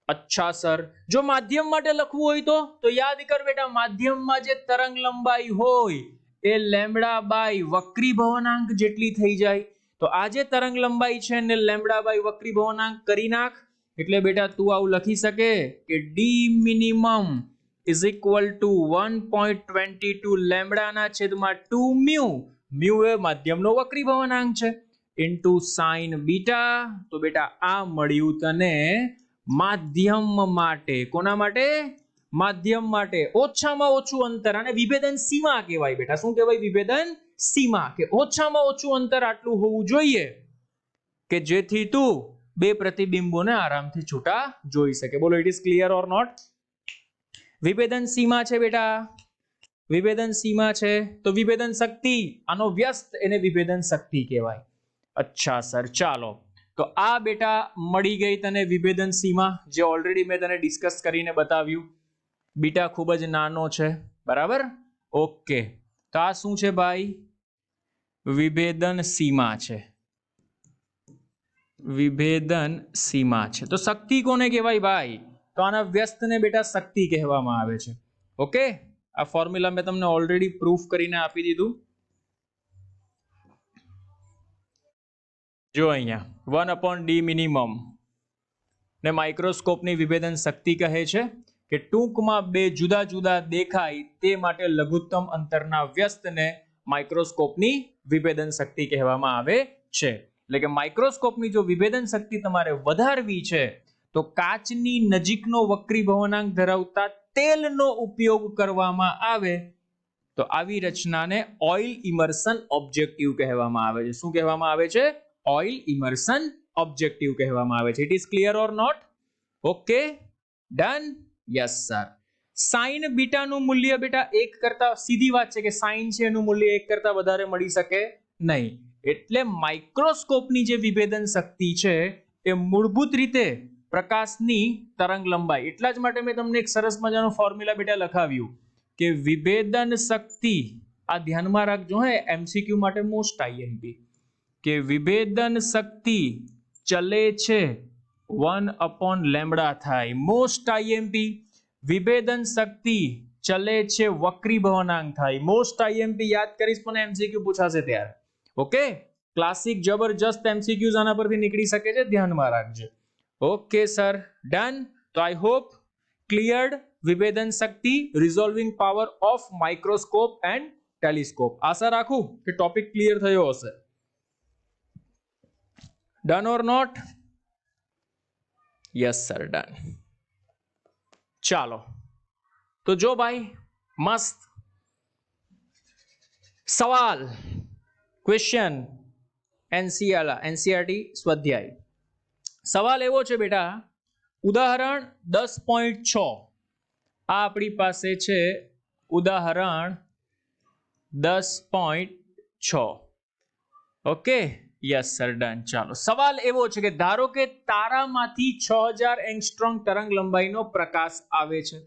[SPEAKER 1] અચ્છા સર, જો માધ્યમ માટે લખવું હોય તો યાદ કર બેટા, માધ્યમમાં જે તરંગ લંબાઈ હોય એ લેમ્બડા બાય વક્રી ભવનાંક જેટલી થઈ જાય. તો આ જે તરંગ લંબાઈ છે ને લેમ્બડા બાય વક્રી ભવનાંક કરી નાખ, એટલે બેટા તું આવું લખી શકે કે D minimum is equal to 1.22 lambda ના છેદમાં 2 મ્યુ. મ્યુ એ માધ્યમનો વક્રી ભવનાંક છે, ઇન્ટુ sin બીટા. તો બેટા આ મળ્યું તને માધ્યમ માટે. કોના માટે? માધ્યમ માટે. ઓછામાં ઓછું અંતર, અને વિભેદન સીમા કહેવાય બેટા. શું કહેવાય? વિભેદન સીમા. કે ઓછામાં ઓછું અંતર આટલું હોવું જોઈએ કે જેથી તું બે પ્રતિબિંબોને આરામથી છૂટા જોઈ શકે. બોલો, it is clear or not? વિભેદન સીમા છે બેટા, વિભેદન સીમા છે તો વિભેદન શક્તિ, આનો વ્યસ્ત એને વિભેદન શક્તિ કહેવાય. અચ્છા સર, ચાલો. તો આ બેટા મળી ગઈ તને વિભેદન સીમા, જે ઓલરેડી મેં તને ડિસ્કસ કરીને બતાવ્યું. બીટા ખૂબ જ નાનો છે, બરાબર? ઓકે, તો આ શું છે ભાઈ? વિભેદન સીમા છે. વિભેદન સીમા છે. તો શક્તિ કોને કહેવાય ભાઈ? તો આના વ્યસ્તને બેટા શક્તિ કહેવામાં આવે છે. ઓકે, આ ફોર્મ્યુલા મેં તમને ઓલરેડી પ્રૂફ કરીને આપી દીધું. જો અહીંયા 1/d મિનિમમ ને માઇક્રોસ્કોપની વિભેદન શક્તિ કહે છે કે ટૂંકમાં બે જુદા જુદા દેખાય તે માટે લઘુત્તમ અંતરના વ્યસ્તને માઇક્રોસ્કોપની વિભેદન શક્તિ કહેવામાં આવે છે. એટલે કે માઇક્રોસ્કોપની જો વિભેદન શક્તિ તમારે વધારવી છે તો કાચની નજીકનો વક્રી ભવનાંક ધરાવતા તેલનો ઉપયોગ કરવામાં આવે તો આવી રચનાને ઓઇલ ઇમર્શન ઓબ્જેક્ટિવ કહેવામાં આવે છે. શું કહેવામાં આવે છે? ઓઇલ ઇમર્શન ઓબ્જેક્ટિવ કહેવામાં આવે છે. It is clear or not? Okay, done. Yes sir. Sine બીટાનું મૂલ્ય બેટા 1 કરતા, સીધી વાત છે કે સાઇન છે એનું મૂલ્ય 1 કરતા વધારે મળી શકે નહીં. એટલે માઇક્રોસ્કોપની જે વિભેદન શક્તિ છે એ મૂળભૂત રીતે પ્રકાશની તરંગ લંબાઈ. એટલા જ માટે મેં તમને એક સરસ મજાનું ફોર્મ્યુલા બેટા લખાવ્યું કે વિભેદન શક્તિ, આ ધ્યાનમાં રાખજો હે, એમસીક્યુ માટે મોસ્ટ આઈએમપી, કે વિભેદન શક્તિ ચલે છે 1/લેમ્બડા થાય. Most IMP. વિભેદન શક્તિ ચલે છે વક્રી ભવનાંક થાય. Most IMP. યાદ કરીશ પણ એમસીક્યુ પૂછાશે ત્યારે. ઓકે, ક્લાસિક જબરજસ્ત એમસીક્યુઝ આના પરથી નીકળી શકે છે, ધ્યાનમાં રાખજો. Okay sir, done. तो आई होप क्लियर्ड વિભેદન શક્તિ, resolving power of microscope and telescope. આશા રાખું કે ટોપિક ક્લિયર થયો હશે. Done or not? Yes sir, done. ચાલો તો જો ભાઈ, મસ્ત સવાલ, ક્વેશ્ચન, એનસીઆરટી સ્વાધ્યાય. સવાલ એવો છે બેટા, ઉદાહરણ 10.6 આ આપણી પાસે છે. ઉદાહરણ 10.6. Okay, yes sir, done. ચાલો, સવાલ એવો છે કે ધારો કે તારામાંથી 6000 એંગસ્ટ્રોમ તરંગ લંબાઈનો પ્રકાશ આવે છે.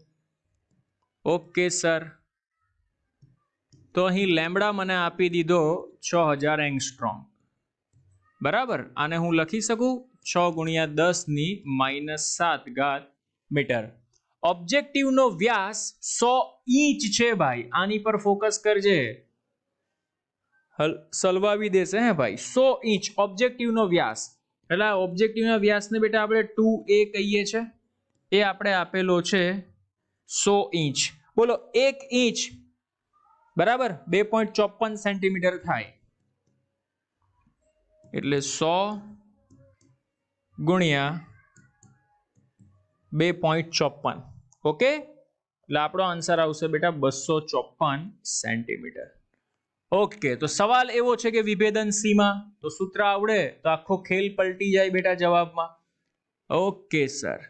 [SPEAKER 1] ઓકે સર, તો અહીં લેમ્બડા મને આપી દીધો 6000 એંગસ્ટ્રોમ. બરાબર, આને હું લખી શકું 6 ગુણ્યા 10 - 7 મીટર. ઓબ્જેક્ટિવનો વ્યાસ 100 ઇંચ છે ભાઈ. આની પર ફોકસ કરજે, સલવાવી દેશે હે ભાઈ. 100 ઇંચ ઓબ્જેક્ટિવનો વ્યાસ. એટલે ઓબ્જેક્ટિવના વ્યાસને બેટા આપણે 2a કહીએ છે. એ આપણે આપેલો છે 100 ઇંચ. બોલો 1 ઇંચ બરાબર 2.54 સેન્ટીમીટર થાય. એટલે 100 ગુણ્યા 2.54. ઓકે, એટલે આપણો આન્સર આવશે બેટા 254 સેન્ટીમીટર. ઓકે, તો સવાલ એવો છે કે વિભેદન સીમા, તો સૂત્ર આવડે તો આખો ખેલ પલટી જાય બેટા જવાબમાં. ઓકે સર,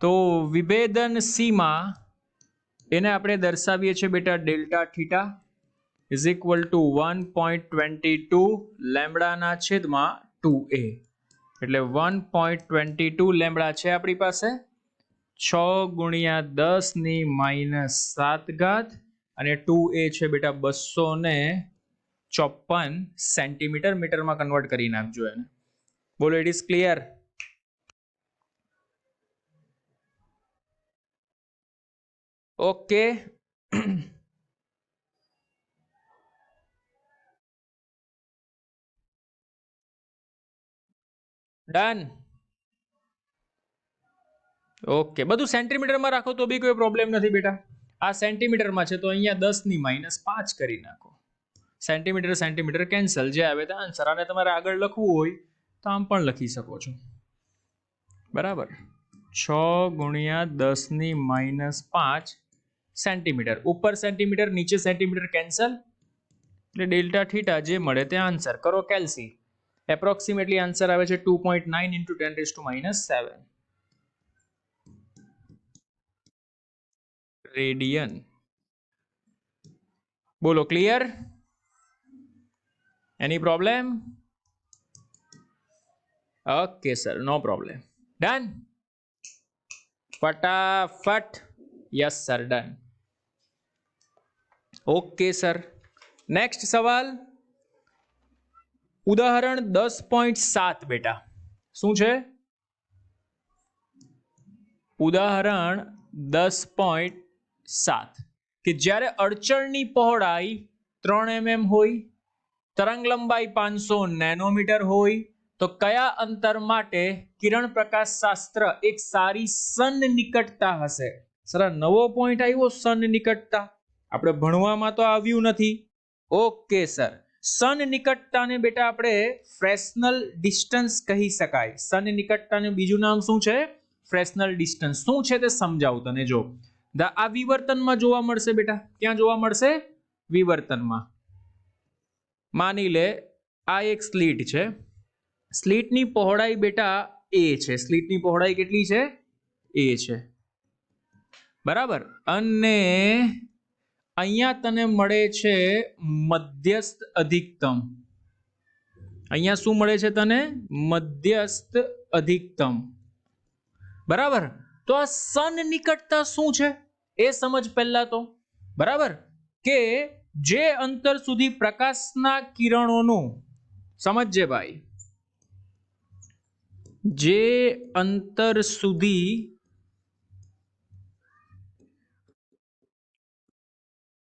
[SPEAKER 1] તો વિભેદન સીમા એને આપણે દર્શાવીએ છીએ બેટા delta theta is equal two 1.22 લેમ્બડાના છેદમાં 2a. એટલે 1.22 લેમ્બડા છે આપણી પાસે. 6 ગુણ્યા 10 - 7 અને 2a છે બેટા 254 સેન્ટીમીટર. મીટરમાં કન્વર્ટ કરી નાખજો એને. બોલો, it is clear? Okay, done. Okay, બધું સેન્ટીમીટરમાં રાખો તો બી કોઈ પ્રોબ્લેમ નથી બેટા. આ સેન્ટીમીટરમાં છે તો અહીંયા 10 - 5 કરી નાખો. સેન્ટીમીટર સેન્ટીમીટર કેન્સલ, જે આવે તે આન્સર. આને તમારે આગળ લખવું હોય તો આમ પણ લખી શકો છો. બરાબર, 6 ગુણ્યા 10 - 5 સેન્ટીમીટર. ઉપર સેન્ટીમીટર નીચે સેન્ટીમીટર કેન્સલ, એટલે ડેલ્ટા થીટા જે મળે તે આન્સર. કરો કેલ્સી. એપ્રોક્સિમેટલી આન્સર આવે છે 2.9 × 10⁻⁷ રેડિયન. બોલો, ક્લિયર? એની પ્રોબ્લેમ? ઓકે સર, નો પ્રોબ્લેમ. ડન, ફટાફટ. Yes sir, done. Okay sir, next સવાલ ઉદાહરણ 10.7 બેટા. શું છે? ઉદાહરણ 10.7 કે જ્યારે અડચણની પહોળાઈ 3 mm હોય, તરંગ લંબાઈ 500 નેનોમીટર હોય, તો કયા અંતર માટે કિરણ પ્રકાશ શાસ્ત્ર એક સારી સન્નિકટતા હશે? સર, નવો પોઈન્ટ આવ્યો, સન્નિકટતા. આપણે ભણવામાં તો આવ્યું નથી. ઓકે સર, સન્નિકટતાને બેટા આપણે ફ્રેસ્નલ ડિસ્ટન્સ કહી શકાય. સન્નિકટતાનું બીજું નામ શું છે? Fresnel distance. શું છે તે સમજાવું તને. જો આ વિવર્તનમાં જોવા મળશે બેટા. ક્યાં જોવા મળશે? વિવર્તનમાં. માની લે આ એક સ્લીટ છે. સ્લીટની પહોળાઈ બેટા a છે. સ્લીટની પહોળાઈ કેટલી છે? a છે. બરાબર, અને અહીંયા તને મળે છે મધ્યસ્થ અધિકતમ. અહીંયા શું મળે છે તને? મધ્યસ્થ અધિકતમ. બરાબર, તો આ સન્નિકટતા શું છે એ સમજ પહેલા તો. બરાબર, કે જે અંતર સુધી પ્રકાશના કિરણોનું, સમજજે ભાઈ, જે અંતર સુધી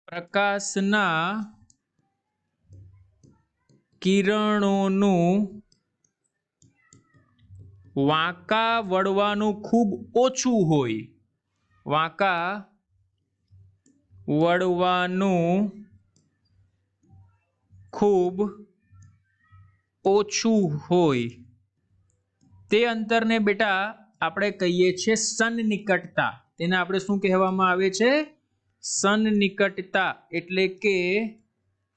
[SPEAKER 1] પ્રકાશના કિરણોનું વાંકા વળવાનું ખૂબ ઓછું હોય, વાંકા વળવાનું ખૂબ ઓછું હોય તે અંતરને બેટા આપણે કહીએ છીએ સન્નિકટતા. તેને આપણે શું કહેવામાં આવે છે? સન્નિકટતા એટલે કે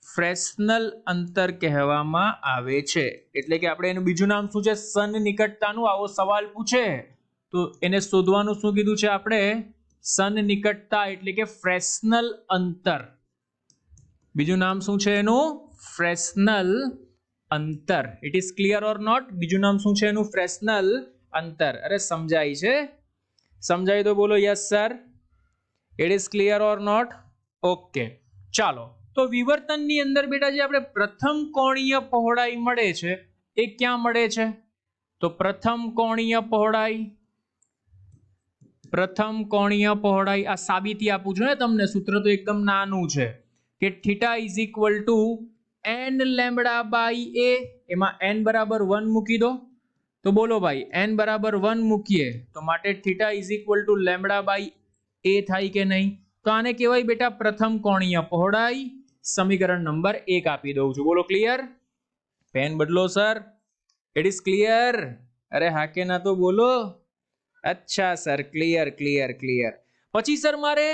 [SPEAKER 1] ફ્રેસ્નલ અંતર કહેવામાં આવે છે. એટલે કે આપણે એનું બીજું નામ શું છે? સન્નિકટતાનું. આવો સવાલ પૂછે તો એને શોધવાનું શું કીધું છે આપણે? સન્નિકટતા એટલે કે ફ્રેસ્નલ અંતર. બીજું નામ શું છે એનું? ફ્રેસ્નલ અંતર. It is clear or not? બીજું નામ શું છે એનું? ફ્રેસ્નલ અંતર. અરે સમજાય છે? સમજાય તો બોલો yes sir. It is clear or not? Okay, ચાલો. તો વિવર્તનની અંદર બેટા જે આપણે પ્રથમ કોણીય પહોળાઈ મળે છે એ ક્યાં મળે છે? તો પ્રથમ કોણીય પહોળાઈ, પ્રથમ કોણીય પહોળાઈ આ સાબિતી આપું છું ને તમને. સૂત્ર તો એકદમ નાનું છે કે theta is equal to n lambda by a. એમાં n બરાબર 1 મૂકી દો. તો બોલો ભાઈ, n બરાબર 1 મૂકીએ તો માટે theta is equal to lambda by a થાય કે નહીં? તો આને કહેવાય બેટા પ્રથમ કોણીય પહોળાઈ. સમીકરણ નંબર 1 આપી દઉં છું. બોલો ક્લિયર? પેન બદલો સર. It is clear? અરે હા કે ના તો બોલો. અચ્છા સર, ક્લિયર ક્લિયર ક્લિયર. પછી સર મારે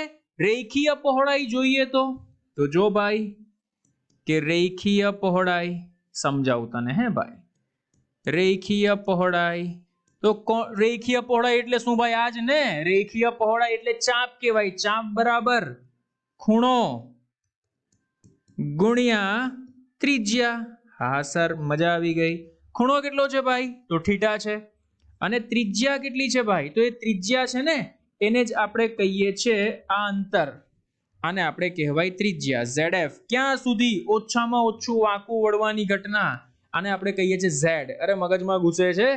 [SPEAKER 1] રેખીય પહોળાઈ જોઈએ તો જો ભાઈ કે રેખીય પહોળાઈ સમજાવું તને હે ભાઈ. રેખીય પહોળાઈ તો રેખીય પહોળાઈ એટલે શું ભાઈ? આજ ને રેખીય પહોળાઈ એટલે ચાપ કહેવાય. ચાપ બરાબર ખૂણો ગુણ્યા ત્રિજ્યા. હા સર, મજા આવી ગઈ. ખૂણો કેટલો છે ભાઈ? તો થીટા છે. અને ત્રિજ્યા કેટલી છે ભાઈ? તો એ ત્રિજ્યા છે ને એને જ આપણે કહીએ છીએ આ અંતર. આને આપણે કહેવાય ત્રિજ્યા ZF. ક્યાં સુધી? ઓછામાં ઓછું વાંકું વળવાની ઘટના. આને આપણે કહીએ છીએ Z. અરે મગજમાં ઘૂસે છે?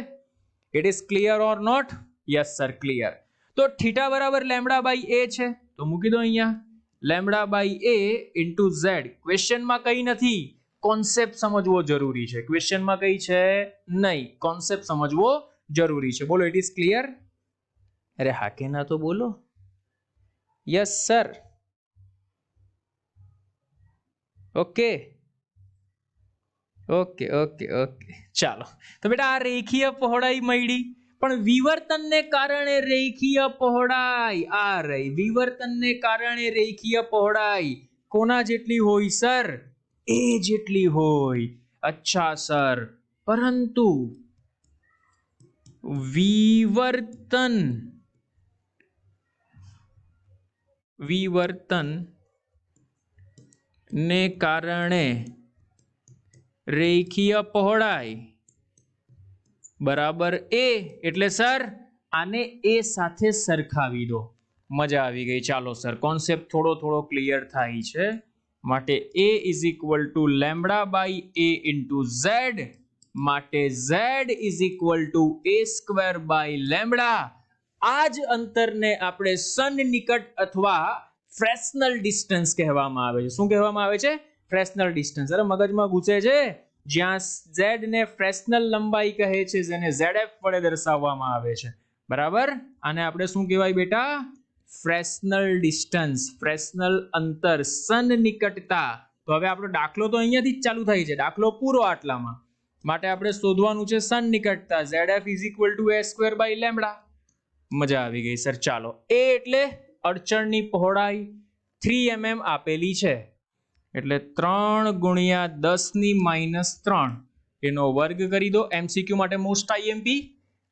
[SPEAKER 1] It is clear or not? Yes sir, clear. તો થીટા બરાબર લેમ્બડા બાય a છે તો મૂકી દો અહીંયા lambda by a into Z. ક્વેશ્ચનમાં કઈ નથી, કોન્સેપ્ટ સમજવો જરૂરી છે. ક્વેશ્ચનમાં કઈ છે નહીં, કોન્સેપ્ટ સમજવો જરૂરી છે. બોલો ઇટ ઇઝ ક્લિયર? અરે હા કે ના તો બોલો. Yes sir. Okay okay okay okay, ચાલો. તો બેટા આ રેખીય પહોળાઈ મળી, પણ વિવર્તનને કારણે રેખીય પહોળાઈ આ રહી. વિવર્તનને કારણે રેખીય પહોળાઈ કોના જેટલી હોય સર? એ જેટલી હોય. અચ્છા સર, પરંતુ વિવર્તન ને કારણે રેખીય પહોળાઈ બરાબર a. એટલે સર આને a સાથે સરખાવી દો. મજા આવી ગઈ. ચાલો સર, કોન્સેપ્ટ થોડો થોડો ક્લિયર થાય છે. માટે a is equal to lambda by a into z. માટે z is equal to a square by lambda. આ જ અંતરને આપણે સન્નિકટ અથવા ફ્રેસ્નલ ડિસ્ટન્સ કહેવામાં આવે છે. શું કહેવામાં આવે છે? Fresnel distance. અરે મગજમાં ઘૂસે છે? જ્યાં z ને ફ્રેસ્નલ લંબાઈ કહે છે, જેને ZF વડે દર્શાવવામાં આવે છે. બરાબર? આને આપણે શું કહેવાય બેટા? ફ્રેસ્નલ ડિસ્ટન્સ, ફ્રેસ્નલ અંતર, સન્નિકટતા. તો હવે આપણો દાખલો તો અહીંયાથી જ ચાલુ થાય છે. દાખલો પૂરો આટલામાં. માટે આપણે શોધવાનું છે સન્નિકટતા. ZF is equal to a square by lambda. મજા આવી ગઈ સર. ચાલો, a એટલે અડચણની પહોળાઈ 3 mm આપેલી છે. એટલે 3 ગુણ્યા 10 ની -3 એનો વર્ગ કરી દો. MCQ માટે મોસ્ટ IMP.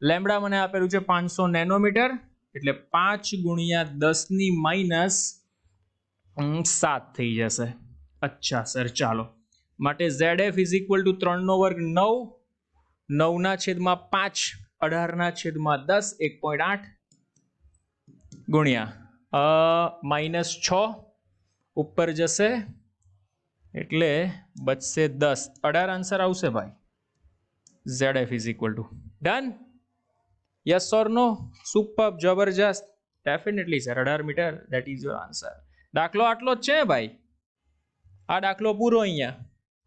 [SPEAKER 1] લેમ્બડા મને આપેલું છે 500 નેનોમીટર. એટલે 5 ગુણ્યા 10 ની -7 થઈ જશે. અચ્છા સર, ચાલો. માટે ZF ઇઝ ઇક્વલ ટુ 3 નો વર્ગ 9, 9 ના છેદમાં 5, 18 ના છેદમાં 10, 1.8 ગુણ્યા -6 ઉપર જશે એટલે બચશે 10. 18 આન્સર આવશે ભાઈ. ZF is equal to done. Yes or no? Super, જબરજસ્ત. Definitely sir, 18 metre. That is your answer. દાખલો આટલો જ છે ભાઈ. આ દાખલો પૂરો. અહીંયા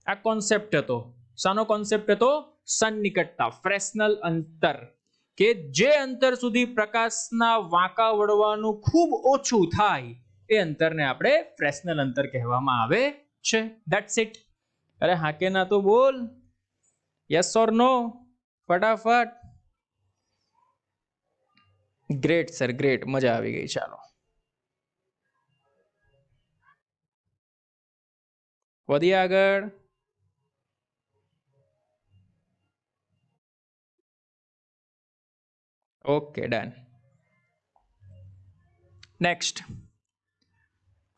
[SPEAKER 1] આ કોન્સેપ્ટ હતો. શાનો કોન્સેપ્ટ હતો? સન્નિકટતા, ફ્રેસ્નલ અંતર. કે જે અંતર સુધી પ્રકાશના વાંકા વળવાનું ખૂબ ઓછું થાય એ અંતરને આપણે ફ્રેસ્નેલ અંતર કહેવામાં આવે છે. That's it. અરે હા કે ના તો બોલ. યસ ઓર નો, ફટાફટ. ગ્રેટ સર, ગ્રેટ, મજા આવી ગઈ. ચાલો વધીએ આગળ. Okay, done. નેક્સ્ટ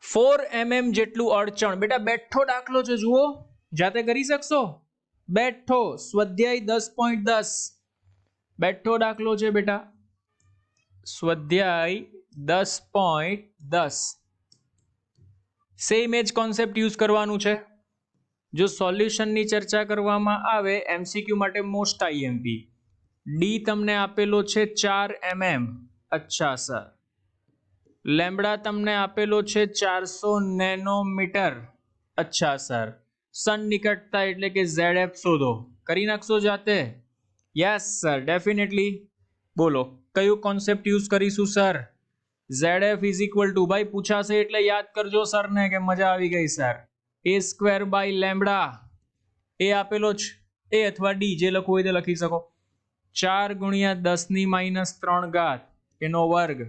[SPEAKER 1] 4 mm જેટલું અડચણ. બેટા બેઠો દાખલો છે, જુઓ, જાતે કરી શકશો. બેઠો સ્વાધ્યાય 10.10 બેઠો દાખલો છે બેટા, સ્વાધ્યાય 10.10. સેમ એજ કોન્સેપ્ટ યુઝ કરવાનું છે. જો સોલ્યુશનની ચર્ચા કરવામાં આવે એમસીક્યુ માટે મોસ્ટ આઈએમપી. ડી તમને આપેલો છે 4 mm. અચ્છા સર. લેમ્બડા તમને આપેલો છે 400 નેનોમીટર. અચ્છા સર. સન નિકટતા એટલે કે ZF શોધો. કરી નાખશો જાતે? Yes sir, definitely. બોલો કયું કોન્સેપ્ટ યુઝ કરીશું sir? ZF is equal two, ભાઈ પૂછાશે એટલે યાદ કરજો સરને કે મજા આવી ગઈ સર. a² lambda. એ આપેલો છે, એ અથવા ડી જે લખવું હોય તે લખી શકો. 4 × 10⁻³ ઘાત એનો વર્ગ,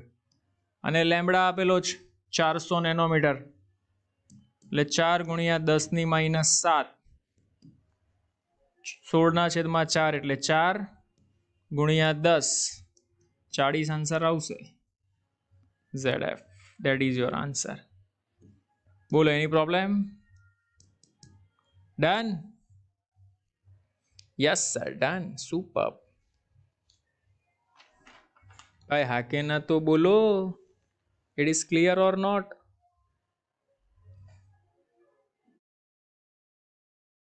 [SPEAKER 1] અને લેમ્બડા આપેલો છે 400 નેનોમીટર, એટલે 4 × 10⁻7, 16/4 એટલે 4 × 10, 40 આન્સર આવશે. ZF, that is your answer. બોલો, any problem? Done? Yes sir, done. Super. ભાઈ હા કે ના તો બોલો. It is clear or not?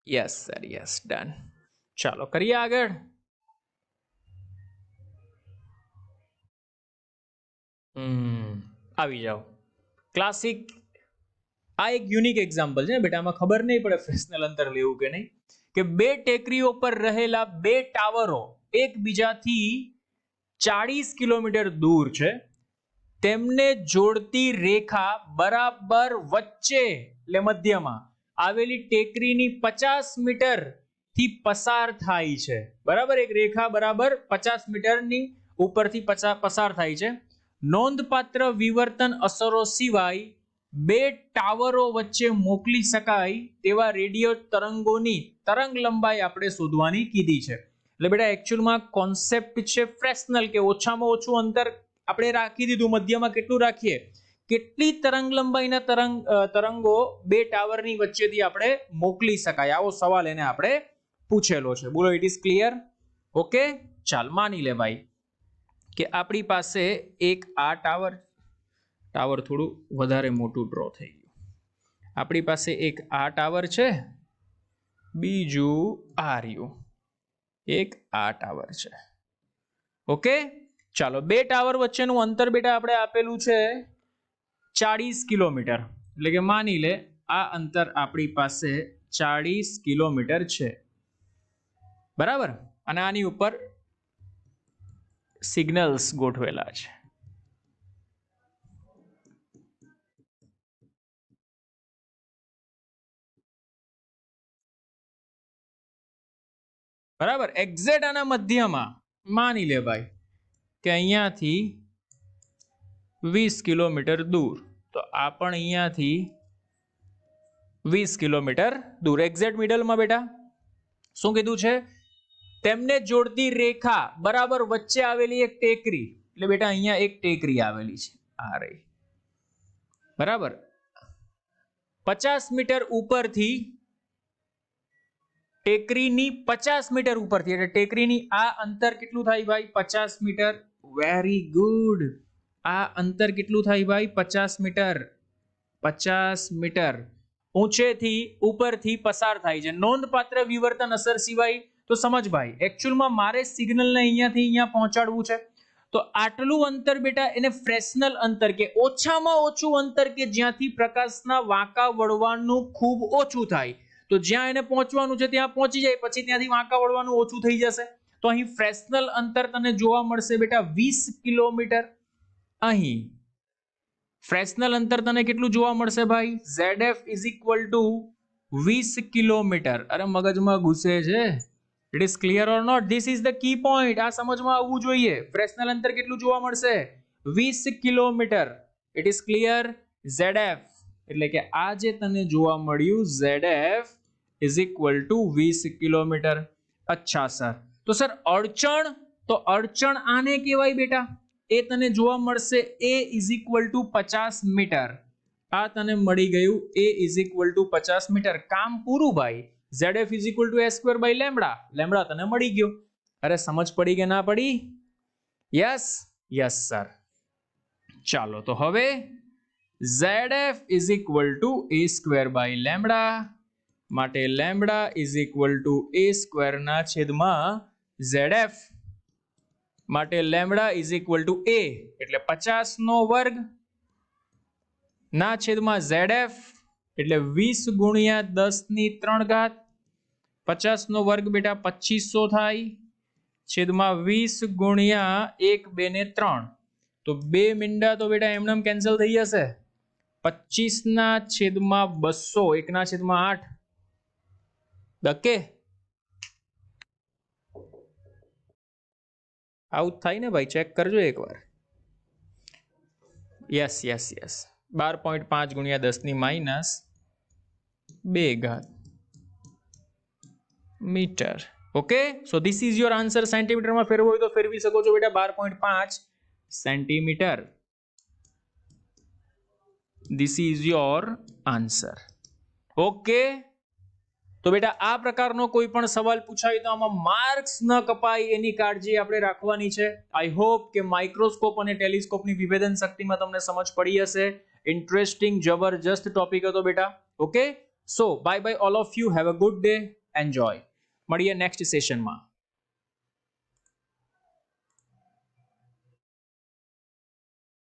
[SPEAKER 1] Yes sir, yes, done. ચાલો કરીએ આગળ. આવી જાઓ. ક્લાસિક. આ એક યુનિક એક્ઝામ્પલ છે બેટા, આમાં ખબર નહીં પડે ફ્રેસ્નેલ અંતર લેવું કે નહીં. કે બે ટેકરીઓ પર રહેલા બે ટાવરો એકબીજાથી 40 કિલોમીટર દૂર છે. તેમને જોડતી રેખા બરાબર વચ્ચે એટલે મધ્યમાં આવેલી ટેકરીની 50 મીટર થી પસાર થાય છે. બરાબર, એક રેખા બરાબર 50 મીટરની ઉપરથી પસાર થાય છે. નોંધપાત્ર વિવર્તન અસરો સિવાય બે ટાવરો વચ્ચે મોકલી શકાય તેવા રેડિયો તરંગોની તરંગ લંબાઈ આપણે શોધવાની કીધી છે. એટલે બેટા એકચ્યુઅલમાં કોન્સેપ્ટ છે ફ્રેસ્નલ, કે ઓછામાં ઓછું અંતર આપણે રાખી દીધું. મધ્યમાં કેટલું રાખીએ? કેટલી તરંગ લંબાઈના તરંગો બે ટાવરની વચ્ચેથી આપણે મોકલી શકાય, આવો સવાલ એને આપણે પૂછેલો છે. બોલો, ઇટ ઇઝ ક્લિયર? ઓકે, ચાલ માની લે ભાઈ કે આપણી પાસે એક આ ટાવર થોડું વધારે મોટું ડ્રો થઈ ગયું. આપણી પાસે એક આ ટાવર છે, બીજું આ રહ્યું, એક આ ટાવર છે. ઓકે, ચાલો બે ટાવર વચ્ચેનું અંતર બેટા આપણે આપેલું છે 40 કિલોમીટર. એટલે કે માની લે આ અંતર આપણી પાસે 40 કિલોમીટર છે. બરાબર, અને આની ઉપર સિગ્નલ્સ ગોઠવેલા છે. બરાબર, એક્ઝેક્ટ આના મધ્યમાં માની લે ભાઈ કે અહીંયાથી 20 કિલોમીટર દૂર, તો આ પણ અહીંયાથી 20 કિલોમીટર દૂર, એક્ઝેક્ટ મિડલમાં બેટા. શું કીધું છે? તેમને જોડતી રેખા બરાબર વચ્ચે આવેલી એક ટેકરી, એટલે બેટા અહીંયા એક ટેકરી આવેલી છે, આ રહી. બરાબર, 50 મીટર ઉપરથી, ટેકરીની 50 મીટર ઉપરથી, એટલે ટેકરીની આ અંતર કેટલું થાય ભાઈ? 50 મીટર. Very good. આ અંતર કેટલું થાય ભાઈ? 50 મીટર. 50 મીટર ઊંચેથી ઉપરથી પસાર થાય છે. નોંધપાત્ર વિવર્તન અસર સિવાય, તો સમજ ભાઈ એકચ્યુઅલમાં મારે સિગ્નલને અહીંયાથી અહીંયા પહોંચાડવું છે, તો આટલું અંતર બેટા એને ફ્રેસ્નલ અંતર કે ઓછામાં ઓછું અંતર કે જ્યાંથી પ્રકાશના વાંકા વળવાનું ખૂબ ઓછું થાય. તો જ્યાં એને પહોંચવાનું છે ત્યાં પહોંચી જાય, પછી ત્યાંથી વાંકા વળવાનું ઓછું થઈ જશે. તો તો અહીં ફ્રેસ્નલ અંતર તને જોવા મળશે બેટા 20 કિલોમીટર. અહીં ફ્રેસ્નલ અંતર તને કેટલું જોવા મળશે ભાઈ? ZF is equal to 20 kilometre. અરે મગજમાં ઘૂસે છે. It is clear or not? This is the key point. આ સમજમાં આવવું જોઈએ. ફ્રેસ્નલ અંતર કેટલું જોવા મળશે? 20 kilometre. It is clear? ZF એટલે કે આ જે તને જોવા મળ્યું ZF is equal to 20 kilometre. અચ્છા સર, તો સર અડચણ, તો અડચણ આને કહેવાય બેટા. એ તને જોવા મળશે A is equal to 50 metre. આ તને મળી ગયું A is equal to 50 metre. કામ પૂરું ભાઈ. ZF is equal to A² by lambda. Lambda તને મળી ગયો. અરે સમજ પડી કે ના પડી? Yes yes sir. ચાલો તો હવે ZF is equal to A² by lambda, માટે lambda is equal to A² ના છેદમાં ZF, માટે lambda is equal to A એટલે 50 નો વર્ગ ના છેદમાં ZF એટલે 20 ગુણ્યા 10 ની 3 ઘાત. 50 નો વર્ગ બેટા 2500 થાય, છેદમાં 20 ગુણ્યા 1 2 ને 3. તો 2 મીંડા તો બેટા એમનેમ કેન્સલ થઈ જશે. 25 ના છેદમાં 200, 1 ના છેદમાં 8. ઓકે, આવું થાય ને ભાઈ? ચેક કરજો એકવાર. Yes yes yes. 12.5 ગુણ્યા 10 ની માઇનસ 2 ઘાત metre. Okay, so this is your answer. સેન્ટીમીટરમાં ફેરવો હોય તો ફેરવી શકો છો બેટા. 12.5 centimetre. This is your answer. Okay, તો બેટા આ પ્રકારનો કોઈ પણ સવાલ પૂછાય તો આમાં માર્ક્સ ન કપાય એની કાળજી આપણે રાખવાની છે. આઈ હોપ કે માઇક્રોસ્કોપ અને ટેલિસ્કોપની વિભેદન શક્તિમાં તમને સમજ પડી હશે. ઇન્ટરેસ્ટિંગ જબરજસ્ત ટોપિક હતો બેટા. Okay, so bye bye all of you. Have a good day. Enjoy. મળીએ નેક્સ્ટ સેશનમાં.